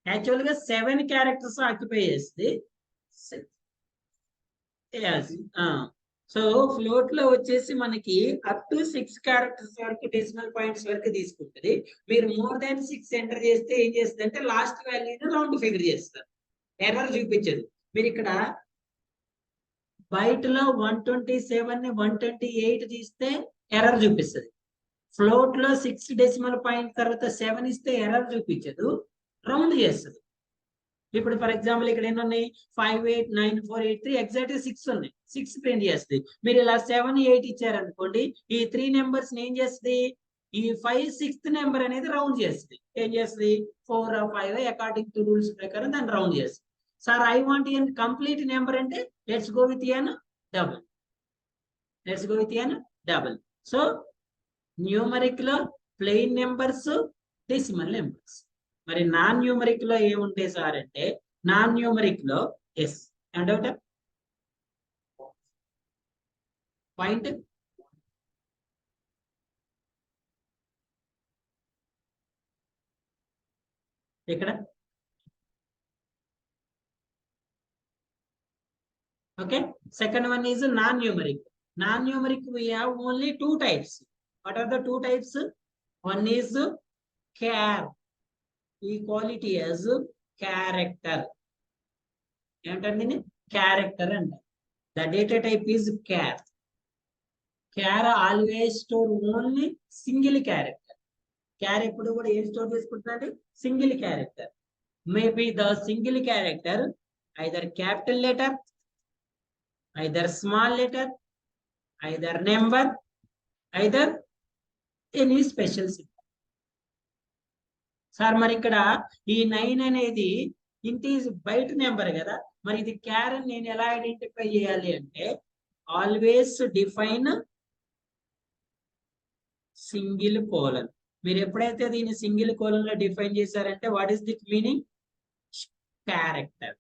యాక్చువల్ గా 7 క్యారెక్టర్స్ ఆక్యుపై చేస్తుంది. సో ఫ్లోట్ లో వచ్చేసి మనకి అప్ టు 6 క్యారెక్టర్స్ వరకు డెసిమల్ పాయింట్స్ వరకు తీసుకుంటుంది. మీరు మోర్ దాన్ 6 ఎంటర్ చేస్తే ఏం చేస్తుంది అంటే లాస్ట్ వాల్యూని రౌండ్ ఫిగర్ చేస్తారు, ఎర్రర్ చూపించదు. మీరు ఇక్కడ బైట్ లో 127 ని 128 తీస్తే ఎర్రర్ చూపిస్తుంది. ఫ్లోట్ లో 6 డెసిమల్ పాయింట్ తర్వాత 7 ఇస్తే ఎర్రర్ చూపించదు, రౌండ్ చేస్తుంది. ఇప్పుడు ఫర్ ఎగ్జాంపుల్ ఇక్కడ ఎన్ని ఉన్నాయి, 589483, ఎగ్జాక్ట్ 6 ఉన్నాయి. 6 ప్రింట్ చేస్తుంది. మీరు ఇలా 7 8 ఇచ్చారనుకోండి, ఈ 3 నెంబర్స్ ఏం చేస్తుంది, ఈ 5 6th నెంబర్ అనేది రౌండ్ చేస్తుంది. ఏం చేస్తుంది, 4 or 5 అకార్డింగ్ టు రూల్స్ ప్రకారం దాన్ని రౌండ్ చేస్తుంది. Sir I want an complete number అంటే let's go with an double. Let's go with an double. So numeric లో ప్లెయిన్ నెంబర్స్, డెసిమల్ నెంబర్స్. మరి నాన్ న్యూమరిక్ లో ఏముంటాయి సార్ అంటే, నాన్ న్యూమరిక్ లో ఎస్ ఏమంటే పాయింట్ ఇక్కడ. Okay, second one is non numeric. Non numeric we have only 2 types. What are the 2 types? One is char, equality as character. ఏమంటారు, character అంట. The data type is char. char always store only single character. char ఎప్పుడు కూడా ఏం store చేసుకుంటున్నాడు, single character. Maybe the single character either capital letter, either small letter, either number, either any special symbol. Sir మరి ఇక్కడ ఈ 9 అనేది ఇంటీజ్ byte number కదా, మరి ఇది క్యార్ అని నేను ఎలా ఐడెంటిఫై చేయాలి అంటే, ఆల్వేస్ డిఫైన్ సింగిల్ కోలన్. మీరు ఎప్పుడైతే దీన్ని సింగిల్ కోలన్ లో డిఫైన్ చేశారంటే what is the meaning, character.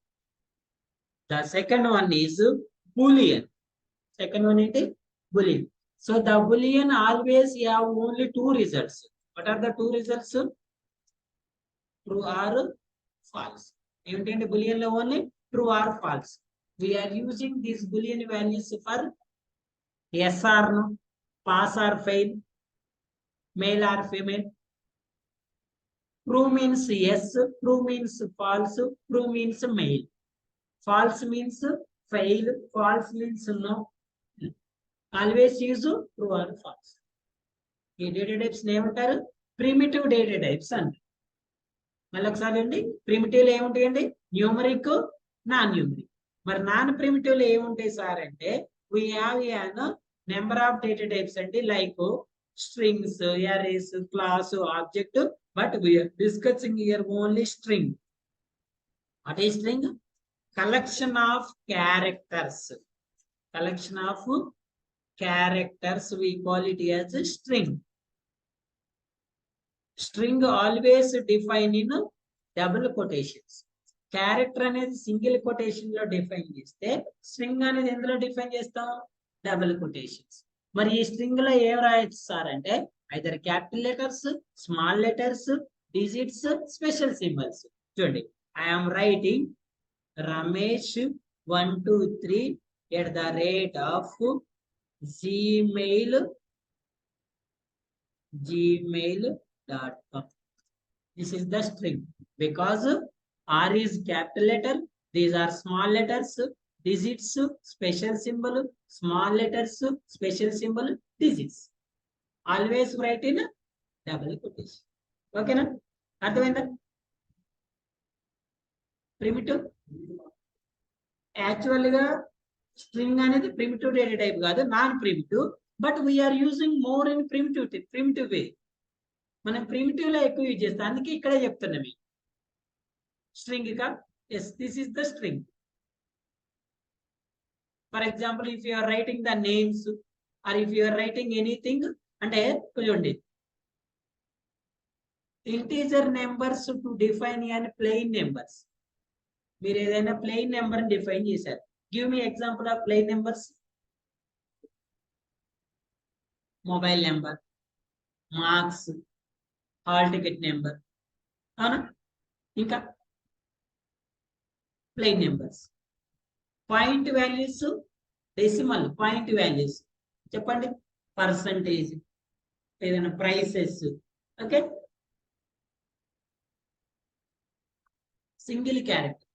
The second one is boolean. Second one ఏంటి, boolean. So the boolean always have only 2 results. What are the 2 results, true or false. ఏమిటంటే boolean లో only true or false. We're using these boolean values for yes or no. pass or fail, male or female. True means yes, true means false, true means male. False means fail, false means no. Always use true or false. ఈ data types ఏమంటారు? Primitive data types అంటారు. మళ్ళీ ఒకసారి అండి, primitive ఏముంటాయండి? Numeric, non numeric. మరి non primitive లో ఏముంటాయి సార్ అంటే, we have an number of data types అండి, like strings, arrays, class, object, but we are discussing here only string. What is string? Collection of characters. Collection of characters, we call it as a string. String always define in double quotations. Character అనేది single quotation లో define చేస్తే, string అనేది ఎందులో define చేస్తాం? Double quotations. మరి ఈ string లో ఏం రాయొచ్చు సార్ అంటే, either capital letters, small letters, digits, special symbols. చూడండి, I'm writing Ramesh 123@gmail.com. This is the string because R is capital letter, these are small letters, digits, special symbol, small letters, special symbol, digits. Always write in double quotation. Okay na? అర్థమైందా? Primitive actual గా string అనేది primitive data type కాదు, non primitive. But we're using more in primitive way. మనం primitive లో ఎక్కువ use చేస్తాం, అందుకే ఇక్కడే చెప్తున్నాం. స్ట్రింగ్ కా ఎస్, this is the string. For example, if you are writing the names or if you are writing anything అంటే, చూడండి, integer numbers to define and plain numbers. మీరు ఏదైనా ప్లెయిన్ నెంబర్ డిఫైన్ చేశారు. Give me example of plain numbers. Mobile number, marks, hall ticket number, అవునా? ఇంకా plain numbers. Point values, decimal point values చెప్పండి. Percentage, ఏదైనా prices. Okay, single character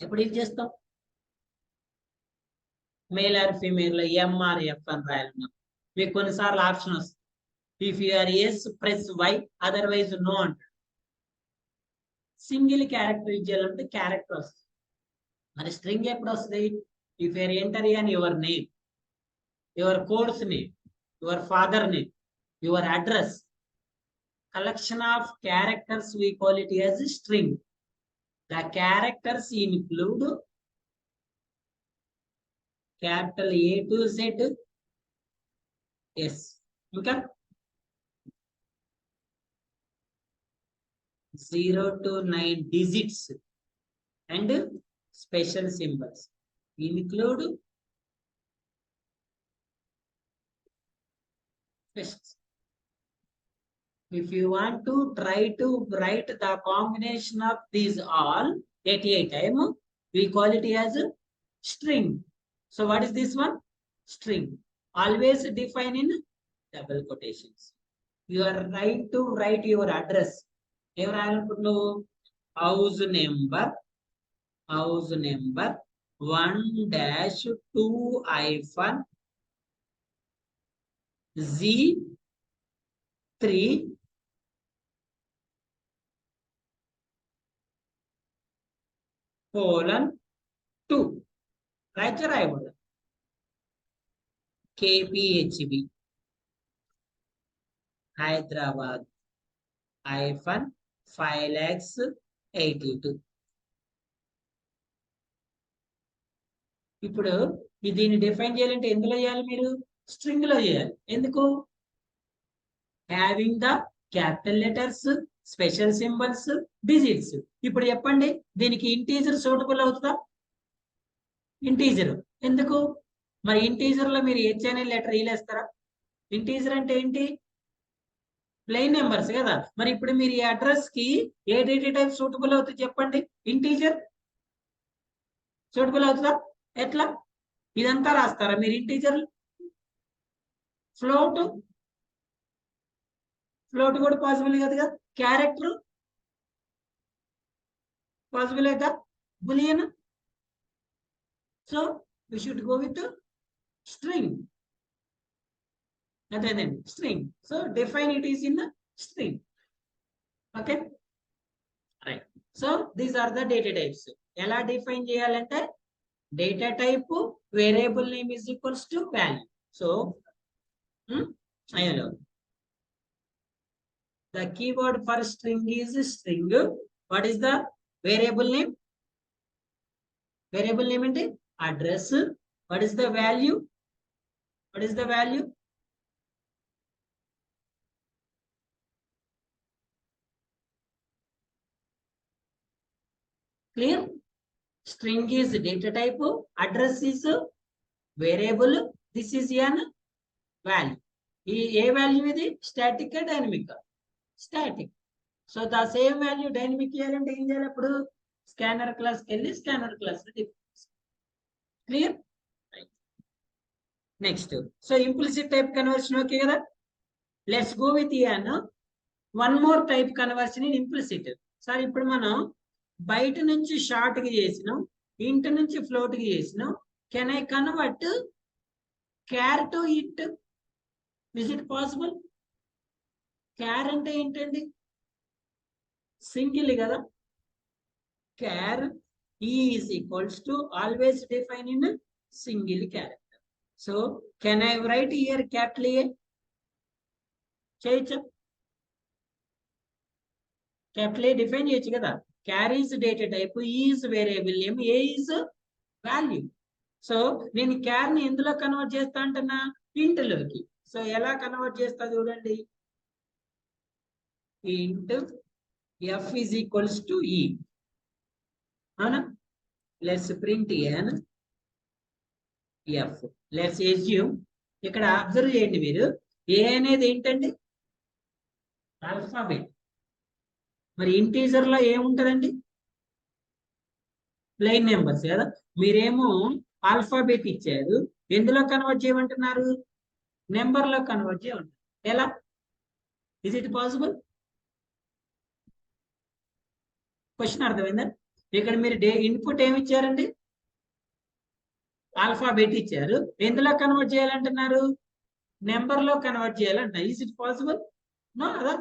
ఎప్పుడు use చేస్తాం? Male or female లో M or F అని రాయాలన్నా మీకు కొన్నిసార్లు ఆప్షన్ వస్తుంది. If you are yes press Y, otherwise no అంటాడు. సింగిల్ క్యారెక్టర్ యూజ్ చేయాలంటే క్యారెక్టర్ వస్తుంది. మరి స్ట్రింగ్ ఎప్పుడు వస్తుంది? If you're enter in your name, your codes name, your father name, your address. Collection of characters we call it as a string. The characters include capital A to Z, yes, okay, 0 to 9 digits and special symbols include special. If you want to try to write the combination of these all at a time, we call it as a string. So what is this one? String. Always define in double quotations. You are right to write your address. House number 1-2-Z3 :2. రాయకూడదు. KPHB Hyderabad -5,82. ఇప్పుడు దీన్ని define చేయాలంటే ఎందులో చేయాలి? మీరు string లో చేయాలి. ఎందుకు? Having the capital letters, special symbols, digits. ఇప్పుడు చెప్పండి, దీనికి ఇంటీజర్ సూటబుల్ అవుతుందా? ఇంటీజర్ ఎందుకు? మరి ఇంటీజర్ లో మీరు హెచ్ అనే లెటర్ వేస్తారా? ఇంటీజర్ అంటే ఏంటి? ప్లెయిన్ నెంబర్స్ కదా. మరి ఇప్పుడు మీరు ఈ అడ్రస్ కి ఏ డేటా టైప్ సూటబుల్ అవుతుంది చెప్పండి? ఇంటీజర్ సూటబుల్ అవుతుందా? ఎట్లా? ఇదంతా రాస్తారా మీరు ఇంటీజర్? ఫ్లోట్ కూడా పాసిబుల్ కదా. క్యారెక్టర్ పాసిబుల్ కదా. Boolean. So we should go with string. అదేనండి string. So define it is in the string. Okay, right. So these are the data types. ఎలా డిఫైన్ చేయాలంటే data type variable name is equals to value. So అయ్యో the keyword for string is string. What is the variable name? Variable name అంటే address. What is the value? What is the value? Clear? String is data type, address is variable, this is an value. ఏ value ఇది? Static dynamic? Static. So the same value dynamic చేయాలంటే ఏం చేయాలి? అప్పుడు scanner క్లాస్కి వెళ్ళి scanner class clear. Next so implicit type conversion okay కదా. Let's go with one more type conversion in implicit. Sir ఇప్పుడు మనం బయట నుంచి షార్ట్ కి చేసినాం, ఇంటి నుంచి ఫ్లోట్ కి చేసినాం. Can I convert char to it? Is it possible? Char అంటే ఏంటండి? సింగిల్ కదా. Char is equals to always define in single character. So can I write here capital A? చేయొచ్చా? క్యాపిటల్ ఏ డిఫైన్ చేయొచ్చు కదా. Char is data type, is variable name, A is value. So నేను char ని ఎందులో convert చేస్తా అంటున్నా? ఇంట్లోకి. So ఎలా కన్వర్ట్ చేస్తా చూడండి. ఇంట్ F is equals to E. అవునా? Let's print N F. Let's assume ఇక్కడ అబ్జర్వ్ చేయండి మీరు, ఏ అనేది ఏంటండి? ఆల్ఫాబెట్. మరి ఇంటీజర్ లో ఏముంటదండి? ప్లెయిన్ నెంబర్స్ కదా. మీరేమో ఆల్ఫాబెట్ ఇచ్చారు, ఎందులో కన్వర్ట్ చేయమంటున్నారు? నెంబర్ లో కన్వర్ట్ చేయమంటారు. ఎలా? Is it possible? క్వశ్చన్ అర్థమైందా? ఇక్కడ మీరు ఇన్పుట్ ఏమి ఇచ్చారండి? ఆల్ఫాబెట్ ఇచ్చారు, ఎందులో కన్వర్ట్ చేయాలంటున్నారు? నెంబర్ లో కన్వర్ట్ చేయాలంటున్నారు. Is it possible? నో కదా.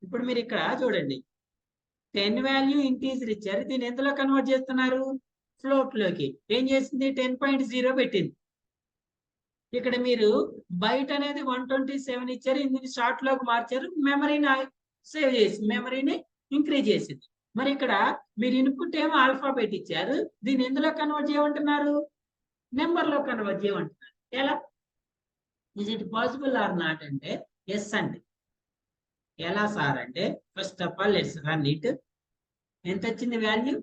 ఇప్పుడు మీరు ఇక్కడ చూడండి, 10 వాల్యూ ఇంటీజర్ ఇచ్చారు, దీన్ని ఎందులో కన్వర్ట్ చేస్తున్నారు? ఫ్లోట్ లోకి. ఏం చేసింది? 10.0 పెట్టింది. ఇక్కడ మీరు బైట్ అనేది 127 ఇచ్చారు, ఇందుని షార్ట్ లోకి మార్చారు, మెమరీని సేవ్ చేసి మెమరీని ఇంక్రీజ్ చేసింది. మరి ఇక్కడ మీరు ఇన్పుట్ ఏమో ఆల్ఫాబెట్ ఇచ్చారు, దీన్ని ఎందులో కన్వర్ట్ చేయమంటున్నారు? నెంబర్ లో కన్వర్ట్ చేయమంటున్నారు. ఎలా? Is it possible are not అంటే ఎస్ అండి. ఎలా సార్ అంటే first of all let's run it. ఎంత వచ్చింది value?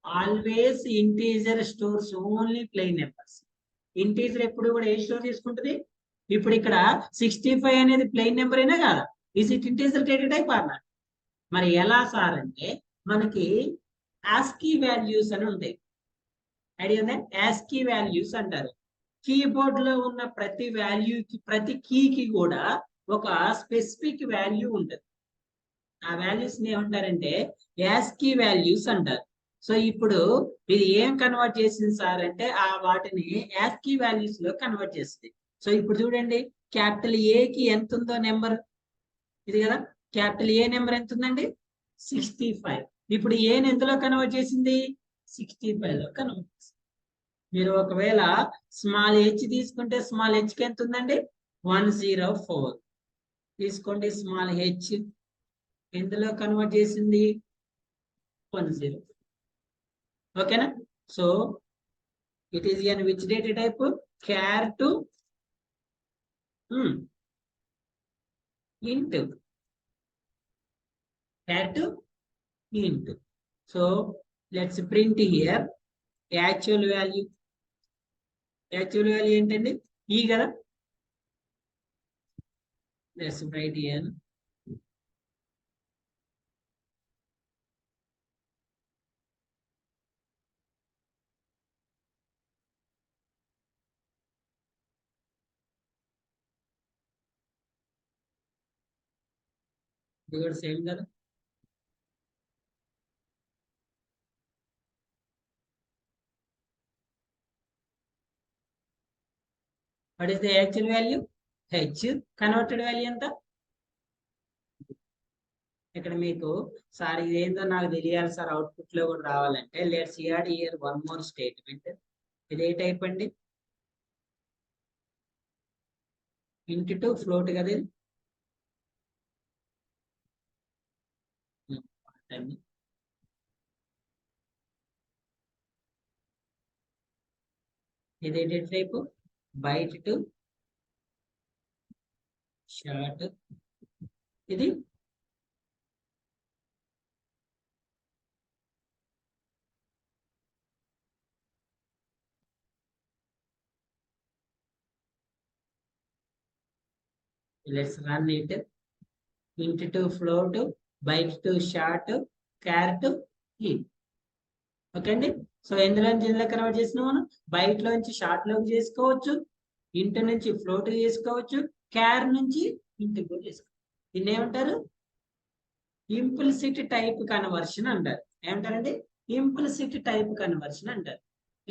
Always integer stores only plain numbers. Integer ఎప్పుడు కూడా ఏ స్టోర్ తీసుకుంటుంది? ఇప్పుడు ఇక్కడ 65 అనేది ప్లెయిన్ నెంబర్ అయినా కాదా? Is it integer data type or not? మరి ఎలా సార్ అంటే మనకి ఆస్కీ వాల్యూస్ అని ఉంటాయి. ఐడియా ఉందా? ఆస్కీ వాల్యూస్ అంటారు. కీబోర్డ్ లో ఉన్న ప్రతి వాల్యూకి, ప్రతి కీకి కూడా ఒక స్పెసిఫిక్ వాల్యూ ఉంటుంది. ఆ వాల్యూస్ ఏమంటారంటే యాస్కీ వాల్యూస్ అంటారు. సో ఇప్పుడు ఇది ఏం కన్వర్ట్ చేసింది సార్ అంటే ఆ వాటిని యాస్కీ వాల్యూస్ లో కన్వర్ట్ చేస్తుంది. సో ఇప్పుడు చూడండి, క్యాపిటల్ ఏకి ఎంత ఉందో నెంబర్ ఇది కదా. క్యాపిటల్ ఏ నెంబర్ ఎంత ఉందండి? 65. ఇప్పుడు ఏని ఎందులో కన్వర్ట్ చేసింది? 65 లో కన్వర్ట్ చేసింది. మీరు ఒకవేళ స్మాల్ హెచ్ తీసుకుంటే స్మాల్ హెచ్ కి ఎంత ఉందండి? 104 తీసుకోండి. స్మాల్ హెచ్ ఎందులో కన్వర్ట్ చేసింది? 10. ఓకేనా? So it is in which data type? Char to int. Char to int. So let's print here actual value. Actual value ఏంటండి? ఈ కదా. Let's write here ఇది కూడా సేమ్ కదా. What is the actual value H, converted value ఎంత? ఇక్కడ మీకు sir ఇదేందో నాకు తెలియాలి సార్ అవుట్పుట్ లో కూడా రావాలంటే let's add here one more statement. ఇది ఏ టైప్ అండి? ఇంటి టు ఫ్లోట్ కదా ఇది. ఇది ఏ టైప్? Byte to short. ఇది let's run it. Int to float, byte to short, char to int. Okay అండి. సో ఎందులో నుంచి ఎందులో కన్వర్ట్ చేసినా మనం బైట్ లోంచి షార్ట్ లోకి చేసుకోవచ్చు, ఇంటి నుంచి ఫ్లోట్ చేసుకోవచ్చు, క్యార్ నుంచి ఇంటికి కూడా చేసుకోవచ్చు. దీన్ని ఏమంటారు? ఇంప్లిసిట్ టైప్ కన్వర్షన్ అంటారు. ఏమంటారండి? ఇంప్లిసిట్ టైప్ కన్వర్షన్ అంటారు.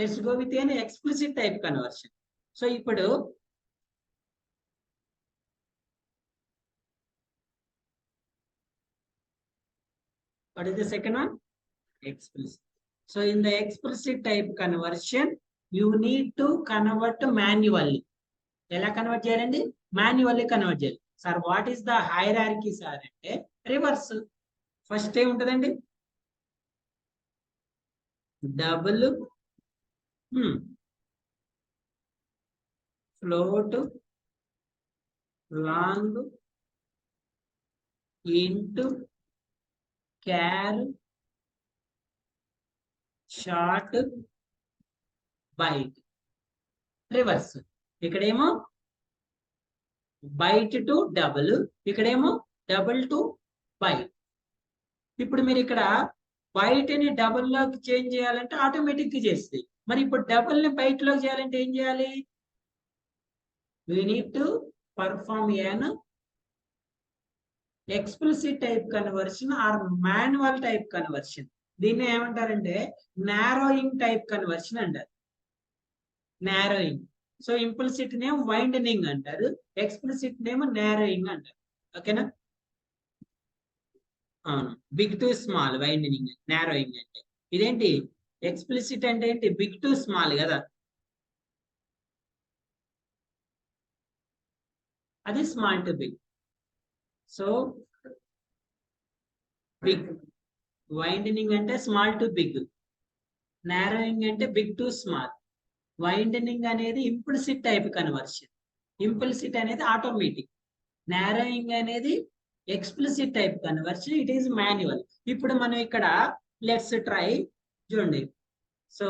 Let's go with an explicit type conversion. So ఇప్పుడు what is the second one? Explicit. So in the explicit type conversion, you need to convert manually. ఎలా convert చేయాలండి? Manually convert చేయాలి. Sir what is the hierarchy sir అంటే reverse. First ఏ ఉంటుందండి double float long int char short byte. Reverse. ఇక్కడేమో byte to double, ఇక్కడేమో double to byte. ఇప్పుడు మీరు ఇక్కడ బైట్ ని డబుల్ లోకి చేంజ్ చేయాలంటే ఆటోమేటిక్ గా చేస్తుంది. మరి ఇప్పుడు డబుల్ ని బైట్ లోకి చేయాలంటే ఏం చేయాలి? we need to perform an explicit type conversion or manual type conversion. దీన్ని ఏమంటారంటే నారోయింగ్ టైప్ కన్వర్షన్ అంటారు. Narrowing. So implicit name widening అంటారు, ఎక్స్ప్లిసిట్ నేమ్ నారోయింగ్ అంటారు. ఓకేనా? అవును. Big to small widening, narrowing అంటే. ఇదేంటి ఎక్స్ప్లిసిట్ అంటే ఏంటి? బిగ్ టు స్మాల్ కదా, అది small to big. So big widening అంటే స్మాల్ టు బిగ్, నారోయింగ్ అంటే బిగ్ టు స్మాల్. వైండనింగ్ అనేది ఇంప్లిసిట్ టైప్ కన్వర్షన్, ఇంప్లిసిట్ అనేది ఆటోమేటిక్, నారోయింగ్ అనేది explicit type conversion, it is manual. ఇప్పుడు మనం ఇక్కడ లెట్స్ ట్రై చూడండి. సో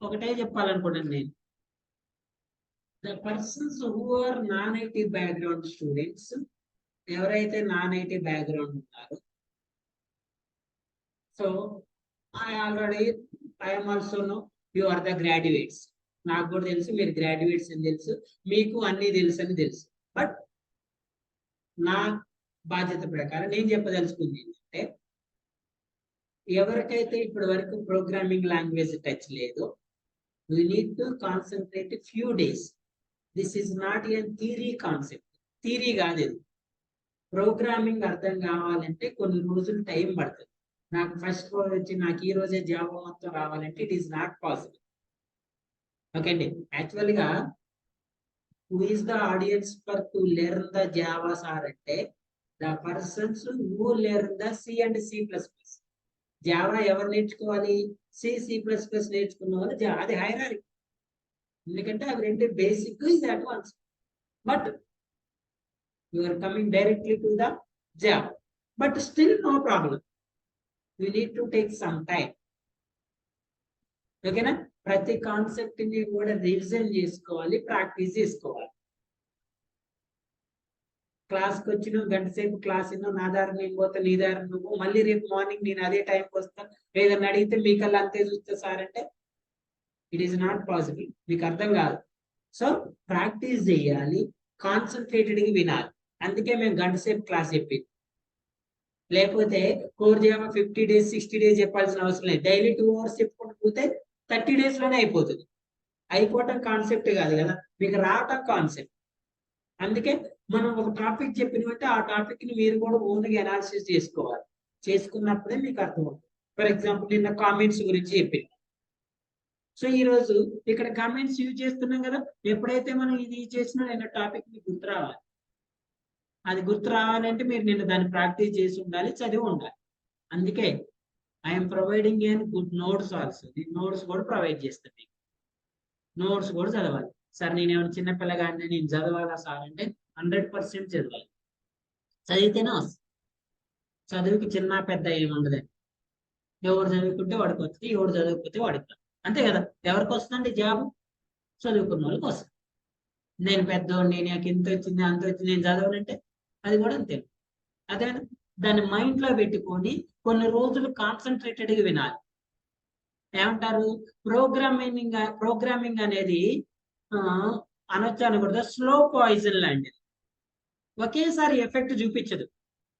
ఒకటే చెప్పాలనుకుంటున్నాను నేను, the persons who are non IT background students, ఎవరైతే నాన్ ఐటీ బ్యాక్గ్రౌండ్ ఉన్నారో, so I'm also know you are the graduates. నాకు కూడా తెలుసు మీరు గ్రాడ్యుయేట్స్ అని తెలుసు, మీకు అన్ని తెలుసు అని తెలుసు. బట్ నా బాధ్యత ప్రకారం నేను చెప్పదలుచుకుంది ఏంటంటే, ఎవరికైతే ఇప్పటి వరకు ప్రోగ్రామింగ్ లాంగ్వేజ్ టచ్ లేదో, we need to concentrate a few days. This is not a theory concept. Theory కాదు ఇది. ప్రోగ్రామింగ్ అర్థం కావాలంటే కొన్ని రోజులు టైం పడుతుంది. నాకు ఫస్ట్ రోజు వచ్చి నాకు ఈ రోజే జాబ్ మొత్తం రావాలంటే it is not possible. Okay అండి. యాక్చువల్ గా who is the audience for to learn the Java sir అంటే the persons who learn the C and C++. Java ఎవరు నేర్చుకోవాలి? C++ నేర్చుకున్న వాళ్ళు జావా. అది హైరార్కీ. ఎందుకంటే అవి రెండు బేసిక్, ఇది advance. But you are coming directly to the Java, but still no problem. We need to take some time. ఓకేనా? ప్రతి కాన్సెప్ట్ ని కూడా రివిజన్ చేసుకోవాలి, ప్రాక్టీస్ చేసుకోవాలి. క్లాస్కి వచ్చి నువ్వు గంట సేపు క్లాస్ విన్నావు, నా దారి నేను పోతా, నీ దారి నువ్వు, మళ్ళీ రేపు మార్నింగ్ నేను అదే టైంకి వస్తాను, ఏదన్నా అడిగితే మీకల్లా అంతే చూస్తా సార్ అంటే ఇట్ ఈస్ నాట్ పాసిబుల్. మీకు అర్థం కాదు. సో ప్రాక్టీస్ చేయాలి, కాన్సన్ట్రేటెడ్గా వినాలి. అందుకే మేము గంట సేపు క్లాస్ చెప్పింది. లేకపోతే కోర్ జామా 50 days 60 days చెప్పాల్సిన అవసరం లేదు. డైలీ 2 hours చెప్పుకుంటూ పోతే 30 days లోనే అయిపోతుంది. అయిపోవటం కాన్సెప్ట్ కాదు కదా, మీకు రావటం కాన్సెప్ట్. అందుకే మనం ఒక టాపిక్ చెప్పినట్టే ఆ టాపిక్ ని మీరు కూడా ఓన్గా అనాలిసిస్ చేసుకోవాలి. చేసుకున్నప్పుడే మీకు అర్థమవుతుంది. ఫర్ ఎగ్జాంపుల్ నిన్న కామెంట్స్ గురించి చెప్పింది. సో ఈ రోజు ఇక్కడ కామెంట్స్ యూజ్ చేస్తున్నాం కదా, ఎప్పుడైతే మనం ఇది చేసినా నిన్న టాపిక్ మీకు గుర్తు రావాలి. అది గుర్తు రావాలంటే మీరు నిన్న దాన్ని ప్రాక్టీస్ చేసి ఉండాలి, చదివి ఉండాలి. అందుకే I'm providing an good notes also. ఈ నోట్స్ కూడా ప్రొవైడ్ చేస్తాను మీకు. నోట్స్ కూడా చదవాలి. సార్ నేను ఏమైనా చిన్నపిల్లగాడిని నేను చదవాలా సార్ అంటే 100% చదవాలి. చదివితేనే వస్తుంది. చదువుకి చిన్న పెద్ద ఏముండదండి. ఎవరు చదువుకుంటే వాడికి వస్తుంది, ఎవరు చదువుకుంటే వాడికి రాదు. అంతే కదా. ఎవరికి వస్తుందండి జాబ్? చదువుకున్న వాళ్ళకి వస్తుంది. నేను పెద్దోడిని, నాకు ఇంత వచ్చింది అంత వచ్చింది, నేను చదవనంటే అది కూడా అంతే. అదే దాన్ని మైండ్ లో పెట్టుకొని కొన్ని రోజులు కాన్సన్ట్రేటెడ్గా వినాలి. ఏమంటారు, ప్రోగ్రామింగ్ అనేది అనొచ్చు అనకూడదు, స్లో పాయిజన్ లాంటిది. ఒకేసారి ఎఫెక్ట్ చూపించదు.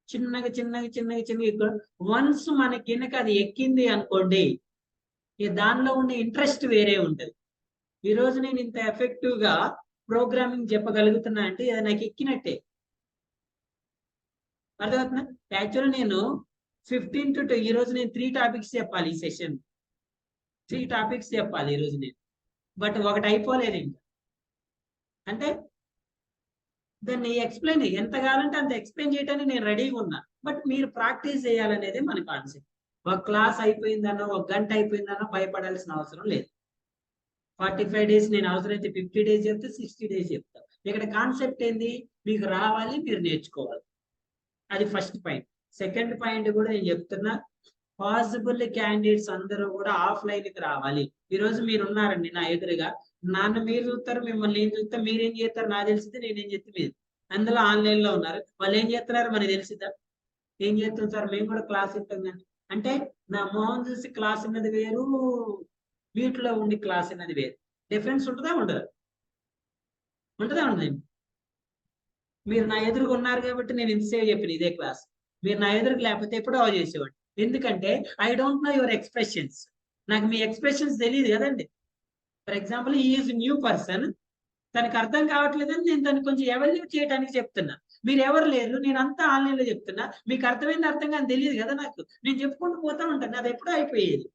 చిన్నగా చిన్నగా చిన్నగా చిన్నగా వన్స్ మనకి కనుక అది ఎక్కింది అనుకోండి, దానిలో ఉండే ఇంట్రెస్ట్ వేరే ఉంటుంది. ఈ రోజు నేను ఇంత ఎఫెక్టివ్ గా ప్రోగ్రామింగ్ చెప్పగలుగుతున్నా అంటే అది నాకు ఎక్కినట్టే. అర్థమవుతుందా? యాక్చువల్ నేను 15 to 2 ఈ రోజు నేను 3 topics చెప్పాలి. ఈ సెషన్ 3 topics చెప్పాలి ఈ రోజు నేను. బట్ ఒకటి అయిపోలేదు ఇంకా. అంటే దాన్ని ఎక్స్ప్లెయిన్ ఎంత కావాలంటే అంత ఎక్స్ప్లెయిన్ చేయడానికి నేను రెడీగా ఉన్నా. బట్ మీరు ప్రాక్టీస్ చేయాలనేది మన కాన్సెప్ట్. ఒక క్లాస్ అయిపోయిందనో ఒక గంట అయిపోయిందనో భయపడాల్సిన అవసరం లేదు. 45 days నేను అవసరమైతే 50 days చెప్తే 60 days చెప్తా. ఇక్కడ కాన్సెప్ట్ ఏంది, మీకు రావాలి, మీరు నేర్చుకోవాలి. అది ఫస్ట్ పాయింట్. సెకండ్ పాయింట్ కూడా నేను చెప్తున్నా, పాసిబుల్ క్యాండిడేట్స్ అందరూ కూడా ఆఫ్లైన్కి రావాలి. ఈ రోజు మీరు ఉన్నారండి నా ఎదురుగా, నన్ను మీరు చూస్తారు, మిమ్మల్ని నేను చూస్తా, మీరేం చేస్తారు నాకు తెలిసింది, నేనేం చెప్తే మీరు. అందులో ఆన్లైన్ లో ఉన్నారు, వాళ్ళు ఏం చేస్తున్నారు మనకి తెలిసిద్దా? ఏం చేస్తుంది సార్, మేము కూడా క్లాస్ ఉంటుందండి అంటే నా మొహం చూసి క్లాస్ ఉన్నది వేరు, వీటిలో ఉండి క్లాస్ అన్నది వేరు. డిఫరెన్స్ ఉంటుందా ఉండదా? ఉంటుందా ఉండదండి? మీరు నా ఎదురుగా ఉన్నారు కాబట్టి నేను ఇంతసేపు చెప్పిన ఇదే క్లాస్. మీరు నా ఎదురుకు లేకపోతే ఎప్పుడో చేసేవాడు. ఎందుకంటే I don't know your expressions. నాకు మీ ఎక్స్ప్రెషన్స్ తెలియదు కదండి. For example is new person, తనకు అర్థం కావట్లేదని నేను దాన్ని కొంచెం ఎవాల్యుయేట్ చేయడానికి చెప్తున్నా. మీరు ఎవరు లేరు, నేను అంతా ఆన్లైన్ లో చెప్తున్నా, మీకు అర్థమైంది అర్థం కానీ తెలియదు కదా నాకు. నేను చెప్పుకుంటూ పోతా ఉంటాను, అది ఎప్పుడో అయిపోయేది.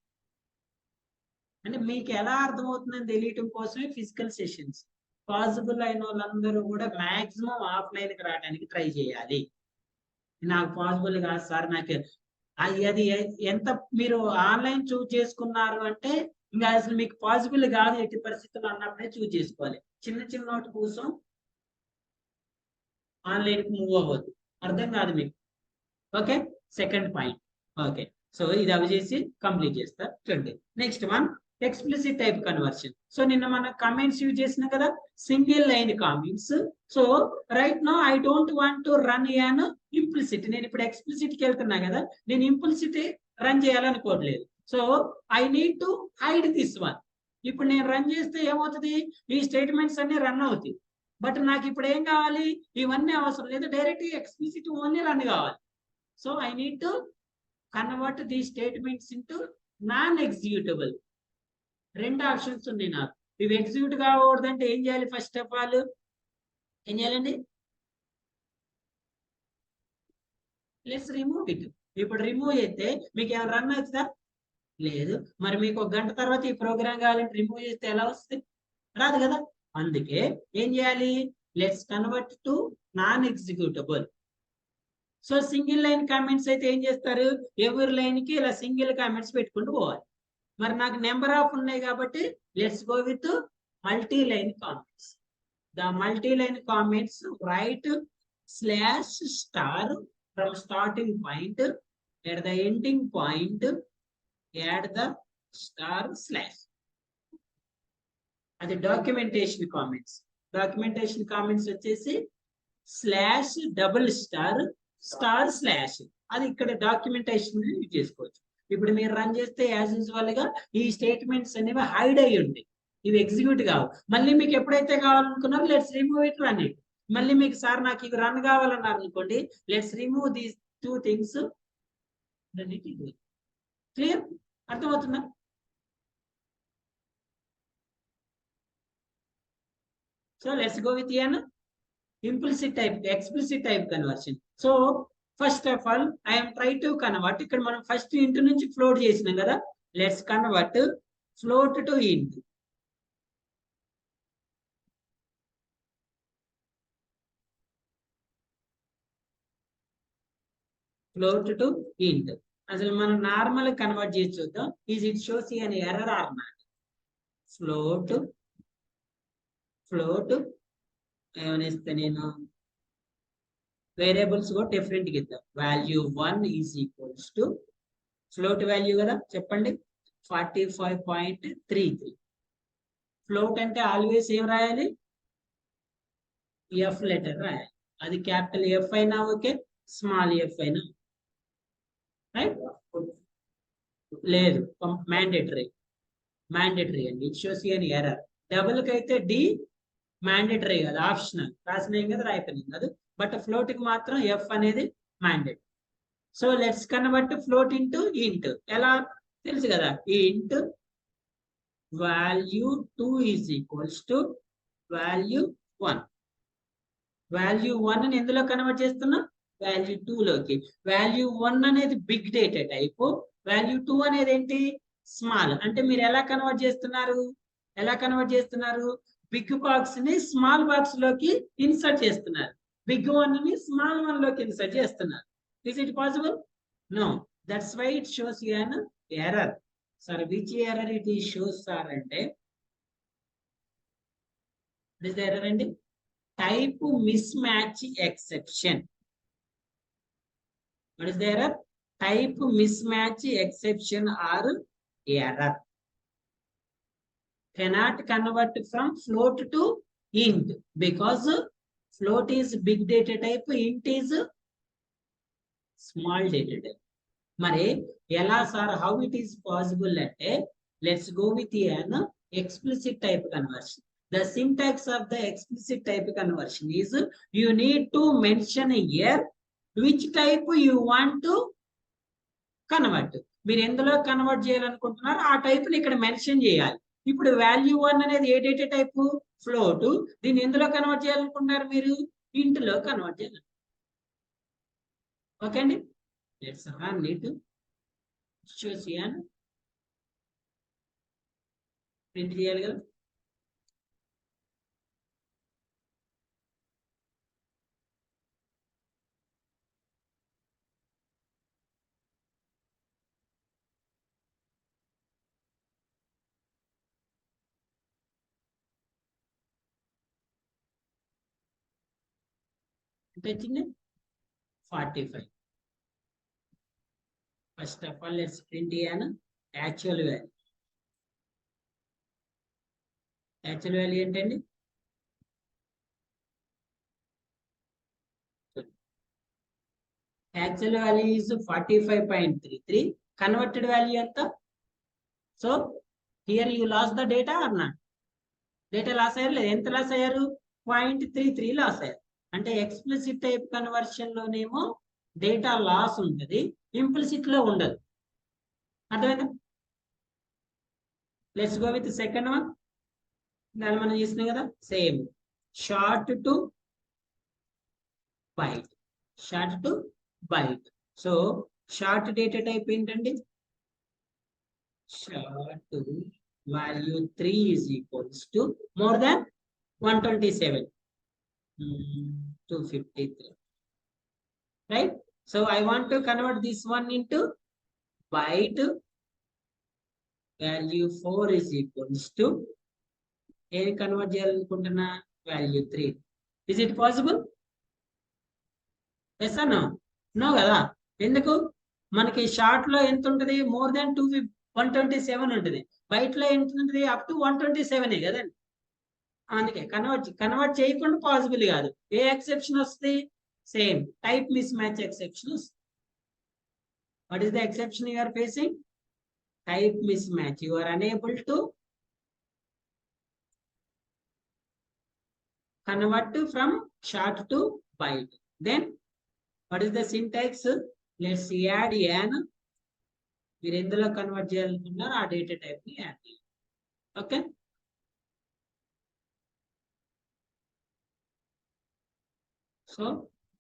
అంటే మీకు ఎలా అర్థమవుతుందని తెలియటం కోసమే ఫిజికల్ సెషన్స్. పాసిబుల్ అయిన వాళ్ళందరూ కూడా మాక్సిమం ఆఫ్లైన్కి రావడానికి ట్రై చేయాలి. నాకు పాసిబుల్ కాదు సార్, నాకు అది ఎంత మీరు ఆన్లైన్ చూజ్ చేసుకున్నారు అంటే ఇంకా అసలు మీకు పాసిబుల్ కాదు ఎట్టి పరిస్థితుల్లో అన్నప్పుడే చూజ్ చేసుకోవాలి. చిన్న చిన్న వాటి కోసం ఆన్లైన్ కి మూవ్ అవ్వద్దు. అర్థం కాదు మీకు. Okay, second point. Okay, so ఇది అవి చేసి కంప్లీట్ చేస్తా. చూడండి next one, explicit type conversion. So నిన్న మన కామెంట్స్ యూజ్ చేసిన కదా, single line comments. So right now I don't want to run an implicit. నేను ఇప్పుడు ఎక్స్ప్లిసిట్ కి వెళ్తున్నా కదా, నేను ఇంప్లిసిట్ రన్ చేయాలనుకోవట్లేదు. So I need to hide this one. ఇప్పుడు నేను రన్ చేస్తే ఏమవుతుంది, ఈ స్టేట్మెంట్స్ అన్ని రన్ అవుతాయి. బట్ నాకు ఇప్పుడు ఏం కావాలి, ఇవన్నీ అవసరం లేదు, డైరెక్ట్ ఎక్స్ప్లిసిట్ ఓన్లీ రన్ కావాలి. So I need to convert the statements into non executable. రెండు ఆప్షన్స్ ఉన్నాయి నాకు. ఇవి ఎగ్జిక్యూట్ కాకూడదంటే ఏం చేయాలి, ఫస్ట్ ఆఫ్ ఆల్ ఏం చేయాలండి, లెట్స్ రిమూవ్ ఇట్. ఇప్పుడు రిమూవ్ చేస్తే మీకు ఏమైనా రన్ అవుతుందా? లేదు. మరి మీకు ఒక గంట తర్వాత ఈ ప్రోగ్రామ్ కావాలంటే రిమూవ్ చేస్తే ఎలా వస్తుంది? రాదు కదా. అందుకే ఏం చేయాలి, let's convert to non executable. So single line comments అయితే ఏం చేస్తారు, ఎవరి లైన్ కి ఇలా సింగిల్ కామెంట్స్ పెట్టుకుంటూ పోవాలి. మరి నాకు నెంబర్ ఆఫ్ ఉన్నాయి కాబట్టి let's go with multi line comments. The multi line comments right slash star from starting point at the ending point add the star slash. అది డాక్యుమెంటేషన్ కామెంట్స్. డాక్యుమెంటేషన్ కామెంట్స్ వచ్చేసి slash double star star slash. అది ఇక్కడ documentation use చేసుకోవచ్చు. ఇప్పుడు మీరు run చేస్తే as usual గా ఈ స్టేట్మెంట్స్ అనేవి హైడ్ అయ్యి ఉంటాయి, ఇవి ఎగ్జిక్యూట్ కావు. మళ్ళీ మీకు ఎప్పుడైతే కావాలనుకున్నారో let's remove it, run it. మళ్ళీ మీకు సార్ నాకు ఇవి రన్ కావాలన్నారు అనుకోండి, let's remove these two things. Clear? అర్థమవుతుందా? So let's go with an implicit type, explicit type conversion. So first of all, I am trying to convert. ఇక్కడ మనం first ఇంట్ నుంచి ఫ్లోట్ చేసినాం కదా, let's convert float to int. Float to int. అసలు మనం normal convert చేసి చూద్దాం. Is it shows an error or not? Float ఏమనిస్తే నేను వేరియబుల్స్ కూడా డిఫరెంట్ గా ఇద్దాం. Value 1 is equals to float value కదా, చెప్పండి 45.33. ఫ్లోట్ అంటే ఆల్వేస్ ఏం రాయాలి? ఎఫ్ లెటర్ రాయాలి. అది క్యాపిటల్ ఎఫ్ అయినా ఓకే, స్మాల్ ఎఫ్ అయినా, రైట్? లేదు, మ్యాండేటరీ అండి. It shows an error. Double కి అయితే డి మ్యాండేటరీ కదా, ఆప్షనల్. రాసినాం కదా, రాయకనేం కాదు. బట్ ఫ్లోట్ కి మాత్రం ఎఫ్ అనేది mandatory. So let's convert float into ఇంట్. ఎలా తెలుసు కదా, ఇంట్ value 2 is equals to value 1. Value 1 ని ఎందులో కన్వర్ట్ చేస్తున్నా? వాల్యూ 2 లోకి. వాల్యూ 1 అనేది బిగ్ డేటా టైప్, వాల్యూ 2 అనేది ఏంటి? స్మాల్. అంటే మీరు ఎలా కన్వర్ట్ చేస్తున్నారు? బిగ్ బాక్స్ ని స్మాల్ బాక్స్ లోకి ఇన్సర్ట్ చేస్తున్నారు, బిగ్ వన్ ని స్మాల్ వన్ లోకి ఇన్సర్ట్ చేస్తున్నారు. Is it possible? No. That's why it shows an error. Sir which error it ఈ షోస్ సార్ అంటే, what is the error అండి? Type mismatch exception. What is the error? Type mismatch exception or error. Cannot convert from float to int because float is big data type, int is small data type. Mare ela sir, how it is possible ante, let's go with an explicit type conversion. The syntax of the explicit type conversion is you need to mention here which type you want to convert. మీరు ఎందులో convert చేయాలనుకుంటున్నారో ఆ type ని ఇక్కడ mention చేయాలి. ఇప్పుడు value 1 అనేది ఏ data type? Float. దీన్ని ఎందులో కన్వర్ట్ చేయాలనుకుంటున్నారు మీరు? ఇంట్ లో కన్వర్ట్ చేయాలి. ఓకే అండి, లెట్స్ రన్ ఇట్. చూసి ప్రింట్ చేయాలి కదా. ఎంత వచ్చింది? 45. First of all let's print actual value. Actual value ఏంటండి? Actual value is 45.33. Converted value ఎంత? So here you loss the data or not? Data loss అయ్యారు లేదు? ఎంత లాస్ అయ్యారు? 0.33 లాస్ అయ్యారు. అంటే ఎక్స్ప్లిసిట్ టైప్ కన్వర్షన్ లోనేమో డేటా లాస్ ఉంటుంది, ఇంప్లిసిట్ లో ఉండదు. అర్థమైందా? Let's go with second one. దాన్ని మనం చేసినాం కదా, same short to byte. So short data type ఏంటండి? Short value 3 is equals to more than 127, 253, right? So I want to convert this one into byte. Value 4 is equals to A convert చేయాలనుకుంటున్నా? Value 3. Is it possible? Yes or no? No కదా. ఎందుకు? మనకి short లో ఎంత ఉంటుంది? More than 127 ఉంటుంది. Byte లో ఎంత ఉంటుంది? అప్ టు 127 కదండి. అందుకే కన్వర్ట్ చేయకుండా పాసిబుల్ కాదు. ఏ ఎక్సెప్షన్ వస్తుంది? Same type mismatch exception వస్తుంది. What is the exception you are facing? Type mismatch. You are unable to convert from short to byte. Then what is the syntax? Let's add an. మీరు ఎందులో convert చేయాలనుకున్నారో ఆ data type ని add చేయాలి. Okay, so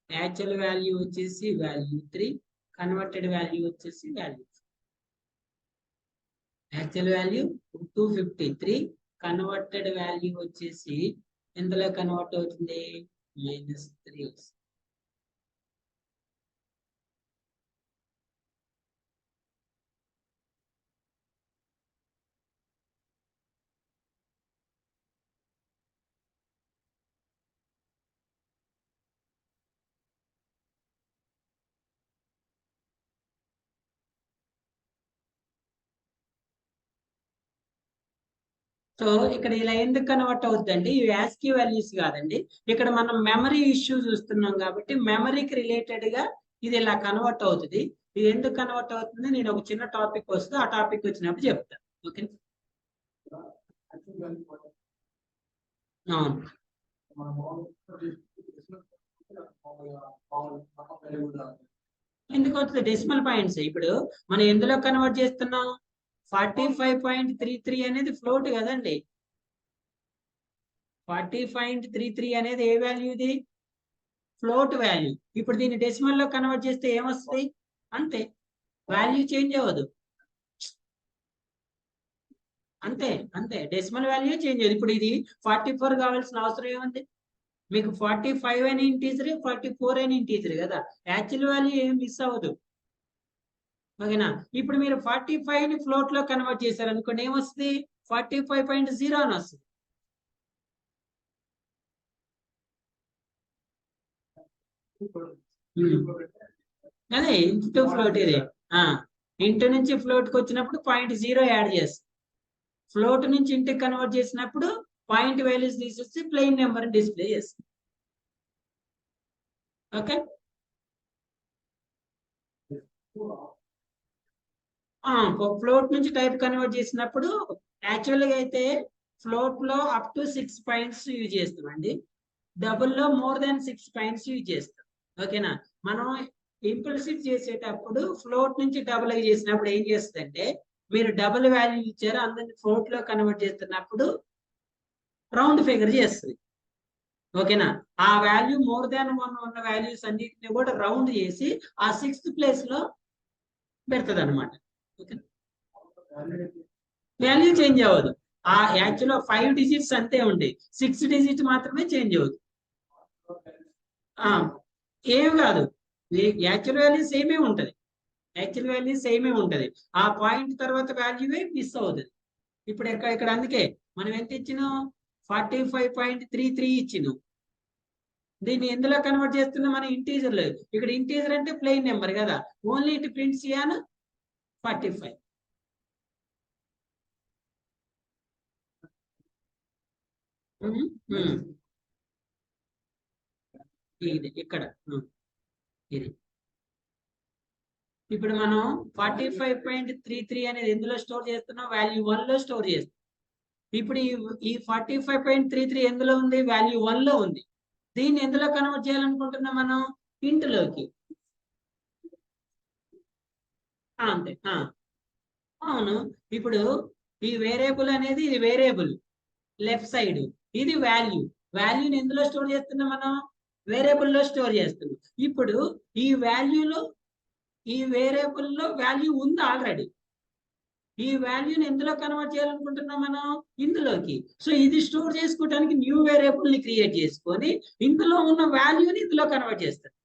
actual value వచ్చేసి value 3, converted value వచ్చేసి value. Actual value 253, converted value వచ్చేసి ఎందులో convert అవుతుంది? -3. సో ఇక్కడ ఇలా ఎందుకు కన్వర్ట్ అవుతుందండి? ఇవి యాస్కీ వాల్యూస్ కాదండి. ఇక్కడ మనం మెమరీ ఇష్యూ చూస్తున్నాం కాబట్టి మెమరీకి రిలేటెడ్ గా ఇది ఇలా కన్వర్ట్ అవుతుంది. ఇది ఎందుకు కన్వర్ట్ అవుతుంది నేను ఒక చిన్న టాపిక్ వస్తే ఆ టాపిక్ వచ్చినప్పుడు చెప్తాను. ఓకే, అవును, ఎందుకు వస్తుంది? Decimal points. ఇప్పుడు మనం ఎందులో కన్వర్ట్ చేస్తున్నాం? 45.33 అనేది ఫ్లోట్ కదండి. 40.33 అనేది ఏ వాల్యూ? ఇది ఫ్లోట్ వాల్యూ. ఇప్పుడు దీన్ని డెసిమల్ లో కన్వర్ట్ చేస్తే ఏమొస్తుంది? అంతే, వాల్యూ చేంజ్ అవ్వదు. అంతే అంతే, డెసిమల్ వాల్యూ చేంజ్ అవ్వదు. ఇప్పుడు ఇది 44 కావాల్సిన అవసరం ఏముంది? మీకు 45 అని ఇంటీజర్, 44 అని ఇంటీజర్ కదా, యాక్చువల్ వాల్యూ ఏం మిస్ అవ్వదు. ఓకేనా? ఇప్పుడు మీరు 45 ని ఫ్లోట్ లో కన్వర్ట్ చేశారు అనుకోండి, ఏమొస్తుంది? 45.0 అని వస్తుంది. అదే ఇంటూ ఫ్లోట్. ఇది ఇంటూ నుంచి ఫ్లోట్ కి వచ్చినప్పుడు 0.0 యాడ్ చేస్తాం. ఫ్లోట్ నుంచి ఇంటికి కన్వర్ట్ చేసినప్పుడు పాయింట్ వాల్యూస్ తీసేసి ప్లెయిన్ నెంబర్ డిస్ప్లే చేస్తాం. ఓకే, ఫ్లోట్ నుంచి టైప్ కన్వర్ట్ చేసినప్పుడు యాక్చువల్ గా అయితే ఫ్లోట్ లో అప్ టు 6 పాయింట్స్ యూజ్ చేస్తామండి. డబుల్ లో మోర్ దాన్ 6 పాయింట్స్ యూజ్ చేస్తాం. ఓకేనా? మనం ఇంప్లిసిట్ చేసేటప్పుడు ఫ్లోట్ నుంచి డబుల్ చేసినప్పుడు ఏం చేస్తుందంటే, మీరు డబుల్ వాల్యూ ఇచ్చారు అందరిని ఫ్లోట్ లో కన్వర్ట్ చేస్తున్నప్పుడు రౌండ్ ఫిగర్ చేస్తుంది. ఓకేనా? ఆ వాల్యూ మోర్ దాన్ 1 ఉన్న వాల్యూస్ అన్నిటిని కూడా రౌండ్ చేసి ఆ 6th ప్లేస్ లో పెడుతుంది అనమాట. వాల్యూ చేంజ్ అవ్వదు. ఆ యాక్చువల్ 5 డిజిట్స్ అంతే ఉండే, 6 డిజిట్ మాత్రమే చేంజ్ అవుతుంది. ఏం కాదు, యాక్చువల్ వాల్యూ సేమే ఉంటది. యాక్చువల్ వాల్యూ సేమే ఉంటది. ఆ పాయింట్ తర్వాత వాల్యూవే మిస్ అవుతుంది. ఇప్పుడు ఇక్కడ అందుకే మనం ఎంత ఇచ్చినాం? 45.33 ఇచ్చినాం. దీన్ని ఎందులో కన్వర్ట్ చేస్తున్నాం? మనం ఇంటీజర్ లేదు. ఇక్కడ ఇంటీజర్ అంటే ప్లెయిన్ నెంబర్ కదా, ఓన్లీ ఇట్ ప్రింట్స్ యాన్ 45. ఇది ఇక్కడ ఇది. ఇప్పుడు మనం 45.33 అనేది ఎందులో స్టోర్ చేస్తున్నాం? వాల్యూ 1 లో స్టోర్ చేస్తాం. ఇప్పుడు ఈ 45.33 ఎందులో ఉంది? వాల్యూ 1 లో ఉంది. దీన్ని ఎందులో కన్వర్ట్ చేయాలనుకుంటున్నాం మనం? ఇంట్లోకి. అంతే. అవును, ఇప్పుడు ఈ వేరియబుల్ అనేది ఇది వేరియబుల్ లెఫ్ట్ సైడ్, ఇది వాల్యూ. వాల్యూని ఎందులో స్టోర్ చేస్తున్నాం మనం? వేరియబుల్ లో స్టోర్ చేస్తున్నాం. ఇప్పుడు ఈ వాల్యూలో ఈ వేరియబుల్ లో వాల్యూ ఉంది ఆల్రెడీ. ఈ వాల్యూని ఎందులో కన్వర్ట్ చేయాలనుకుంటున్నాం మనం? ఇందులోకి. సో ఇది స్టోర్ చేసుకోవడానికి న్యూ వేరియబుల్ ని క్రియేట్ చేసుకొని ఇందులో ఉన్న వాల్యూని ఇందులో కన్వర్ట్ చేస్తారు.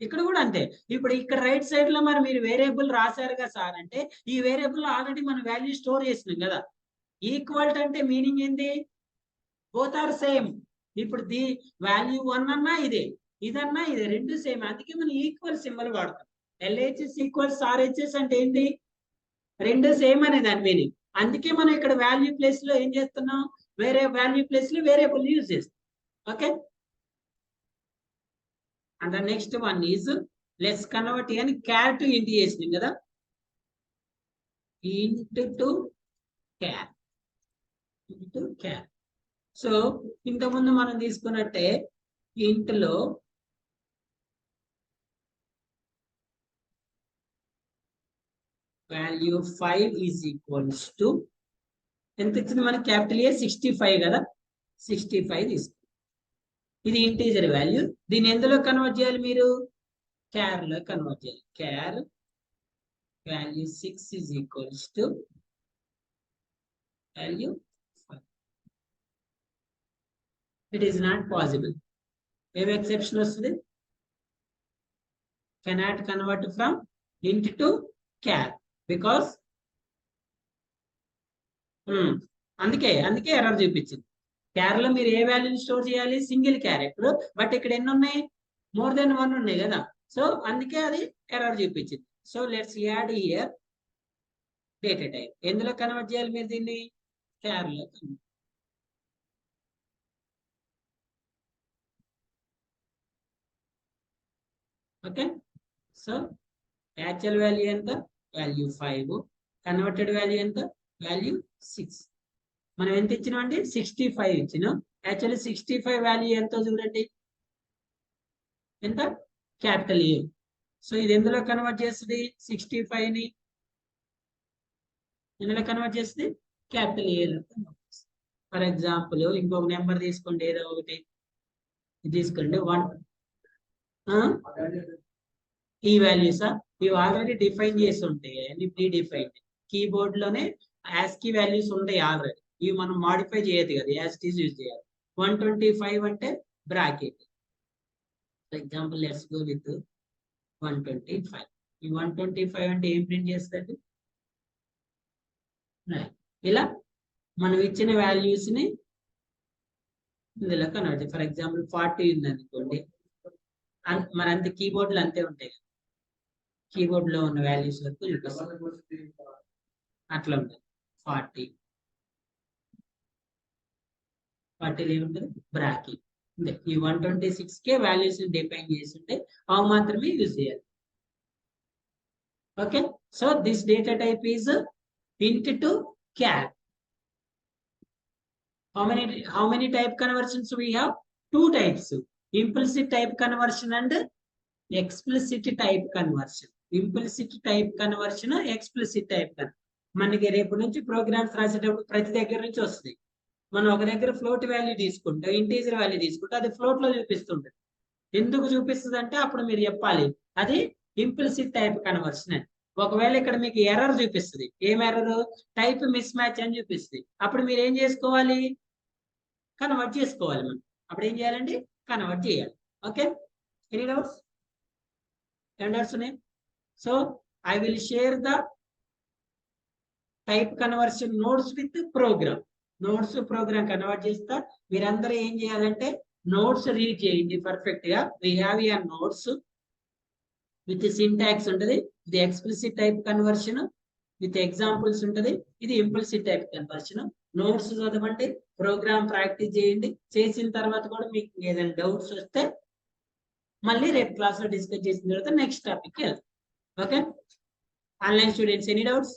ఇక్కడ కూడా అంతే. ఇప్పుడు ఇక్కడ రైట్ సైడ్ లో మరి మీరు వేరియబుల్ రాశారుగా సార్ అంటే, ఈ వేరియబుల్ ఆల్రెడీ మనం వాల్యూ స్టోర్ చేసినాం కదా. ఈక్వల్ అంటే మీనింగ్ ఏంది? Both are same. ఇప్పుడు ది వాల్యూ 1 అన్నా ఇదే, ఇదన్నా ఇదే, రెండు సేమ్. అందుకే మనం ఈక్వల్ సింబల్ వాడతాం. LHS ఈక్వల్స్ RHS అంటే ఏంటి? రెండు సేమ్ అనే దాని మీనింగ్. అందుకే మనం ఇక్కడ వాల్యూ ప్లేస్ లో ఏం చేస్తున్నాం? వేరే వాల్యూ ప్లేస్ లో వేరియబుల్ యూజ్ చేస్తాం. Okay, and the next one is let's convert అని క్యార్ టు ఇంట్ చేసినాం కదా. ఇంట్ టు క్యార్, ఇంట్ టు క్యార్. సో ఇంతకుముందు మనం తీసుకున్నట్టే ఇంట్లో వాల్యూ 5 ఈజ్ ఈక్వల్స్ టు ఎంత ఇచ్చింది మనకి క్యాపిటల్ ఏ 65 కదా 65 తీసుకో. ఇది ఇంటీజర్ వాల్యూ. దీన్ని ఎందులో కన్వర్ట్ చేయాలి మీరు? క్యార్ లో కన్వర్ట్ చేయాలి. Char value 6 is equals to value 5. It is not possible. ఏం ఎక్సెప్షన్ వస్తుంది? Cannot convert from int to char because అందుకే ఎర్రర్ చూపించింది. క్యార్ లో మీరు ఏ వాల్యూని స్టోర్ చేయాలి? Single character. బట్ ఇక్కడ ఎన్ని ఉన్నాయి? మోర్ దెన్ 1 ఉన్నాయి కదా. సో అందుకే అది ఎర్రర్ చూపించింది. So let's add here data type. ఎందులో కన్వర్ట్ చేయాలి మీరు దీన్ని? క్యార్ లో. ఓకే. సో యాక్చువల్ వాల్యూ ఎంత? వాల్యూ 5. కన్వర్టెడ్ వాల్యూ ఎంత? వాల్యూ 6. మనం ఎంత ఇచ్చినాం అంటే 65 ఇచ్చినాం. యాక్చువల్లీ 65 వాల్యూ ఎంతో చూడండి. ఎంత? క్యాపిటల్ ఏ. సో ఇది ఎందులో కన్వర్ట్ చేస్తుంది? 65 ని ఎందులో కన్వర్ట్ చేస్తుంది? క్యాపిటల్ ఏలో. ఫర్ ఎగ్జాంపుల్ ఇంకొక నెంబర్ తీసుకోండి, ఏదో ఒకటి తీసుకోండి. 1 ఈ వాల్యూసా? ఇవి ఆల్రెడీ డిఫైన్ చేసి ఉంటాయి. అన్ని ప్రీ డిఫైన్డ్. కీబోర్డ్ లోనే యాస్కీ వాల్యూస్ ఉంటాయి ఆల్రెడీ. ఇవి మనం మాడిఫై చేయదు కదా, యాస్టీస్ యూజ్ చేయాలి. 125 అంటే bracket. For example let's go with 125. ఈ 125 అంటే ఏం ప్రింట్ చేస్తుంది? ఇలా మనం ఇచ్చిన వాల్యూస్ ని ఇందులో కన్వర్ట్. ఫర్ ఎగ్జాంపుల్ 40 ఉంది అనుకోండి, మరి అంతే కీబోర్డ్ లో అంతే ఉంటాయి కదా. కీబోర్డ్ లో ఉన్న వాల్యూస్ వరకు చూపిస్తుంది. అట్లా ఉంటుంది. 40 ఏముంటుంది? బ్రాకెట్. ఈ 126 వాల్యూస్ డిఫైన్ చేసి ఉంటే అవి మాత్రమే యూజ్ చేయాలి. Okay. So this data type is int to char. How many type conversions we have? 2 types. Implicit type conversion and explicit type conversion. Implicit type conversion, explicit type conversion. మనకి రేపు నుంచి programmes రాసేటప్పుడు ప్రతి దగ్గర నుంచి వస్తుంది. మనం ఒక దగ్గర ఫ్లోట్ వాల్యూ తీసుకుంటే, ఇంటీజర్ వాల్యూ తీసుకుంటే అది ఫ్లోట్ లో చూపిస్తుంటుంది. ఎందుకు చూపిస్తుంది అంటే అప్పుడు మీరు చెప్పాలి అది ఇంప్లిసిట్ టైప్ కన్వర్షన్ అని. ఒకవేళ ఇక్కడ మీకు ఎర్రర్ చూపిస్తుంది. ఏం ఎర్రర్? టైప్ మిస్ మ్యాచ్ అని చూపిస్తుంది. అప్పుడు మీరు ఏం చేసుకోవాలి? కన్వర్ట్ చేసుకోవాలి. మనం అప్పుడు ఏం చేయాలండి? కన్వర్ట్ చేయాలి. Okay. Any doubts? So I will share the type conversion notes with program. Notes program convert చేస్తా. మీరందరూ ఏం చేయాలంటే నోట్స్ రీడ్ చేయండి పర్ఫెక్ట్ గా. We have your notes with syntax ఉంటుంది. ఇది explicit type conversion with examples ఉంటుంది. ఇది ఇంప్లిసిట్ టైప్ కన్వర్షన్. నోట్స్ చదవండి, ప్రోగ్రామ్ ప్రాక్టీస్ చేయండి. చేసిన తర్వాత కూడా మీకు ఏదైనా డౌట్స్ వస్తే మళ్ళీ రేపు క్లాస్ లో డిస్కస్ చేసిన తర్వాత నెక్స్ట్ టాపిక్ వెళ్తాం. Okay. Online students, any doubts?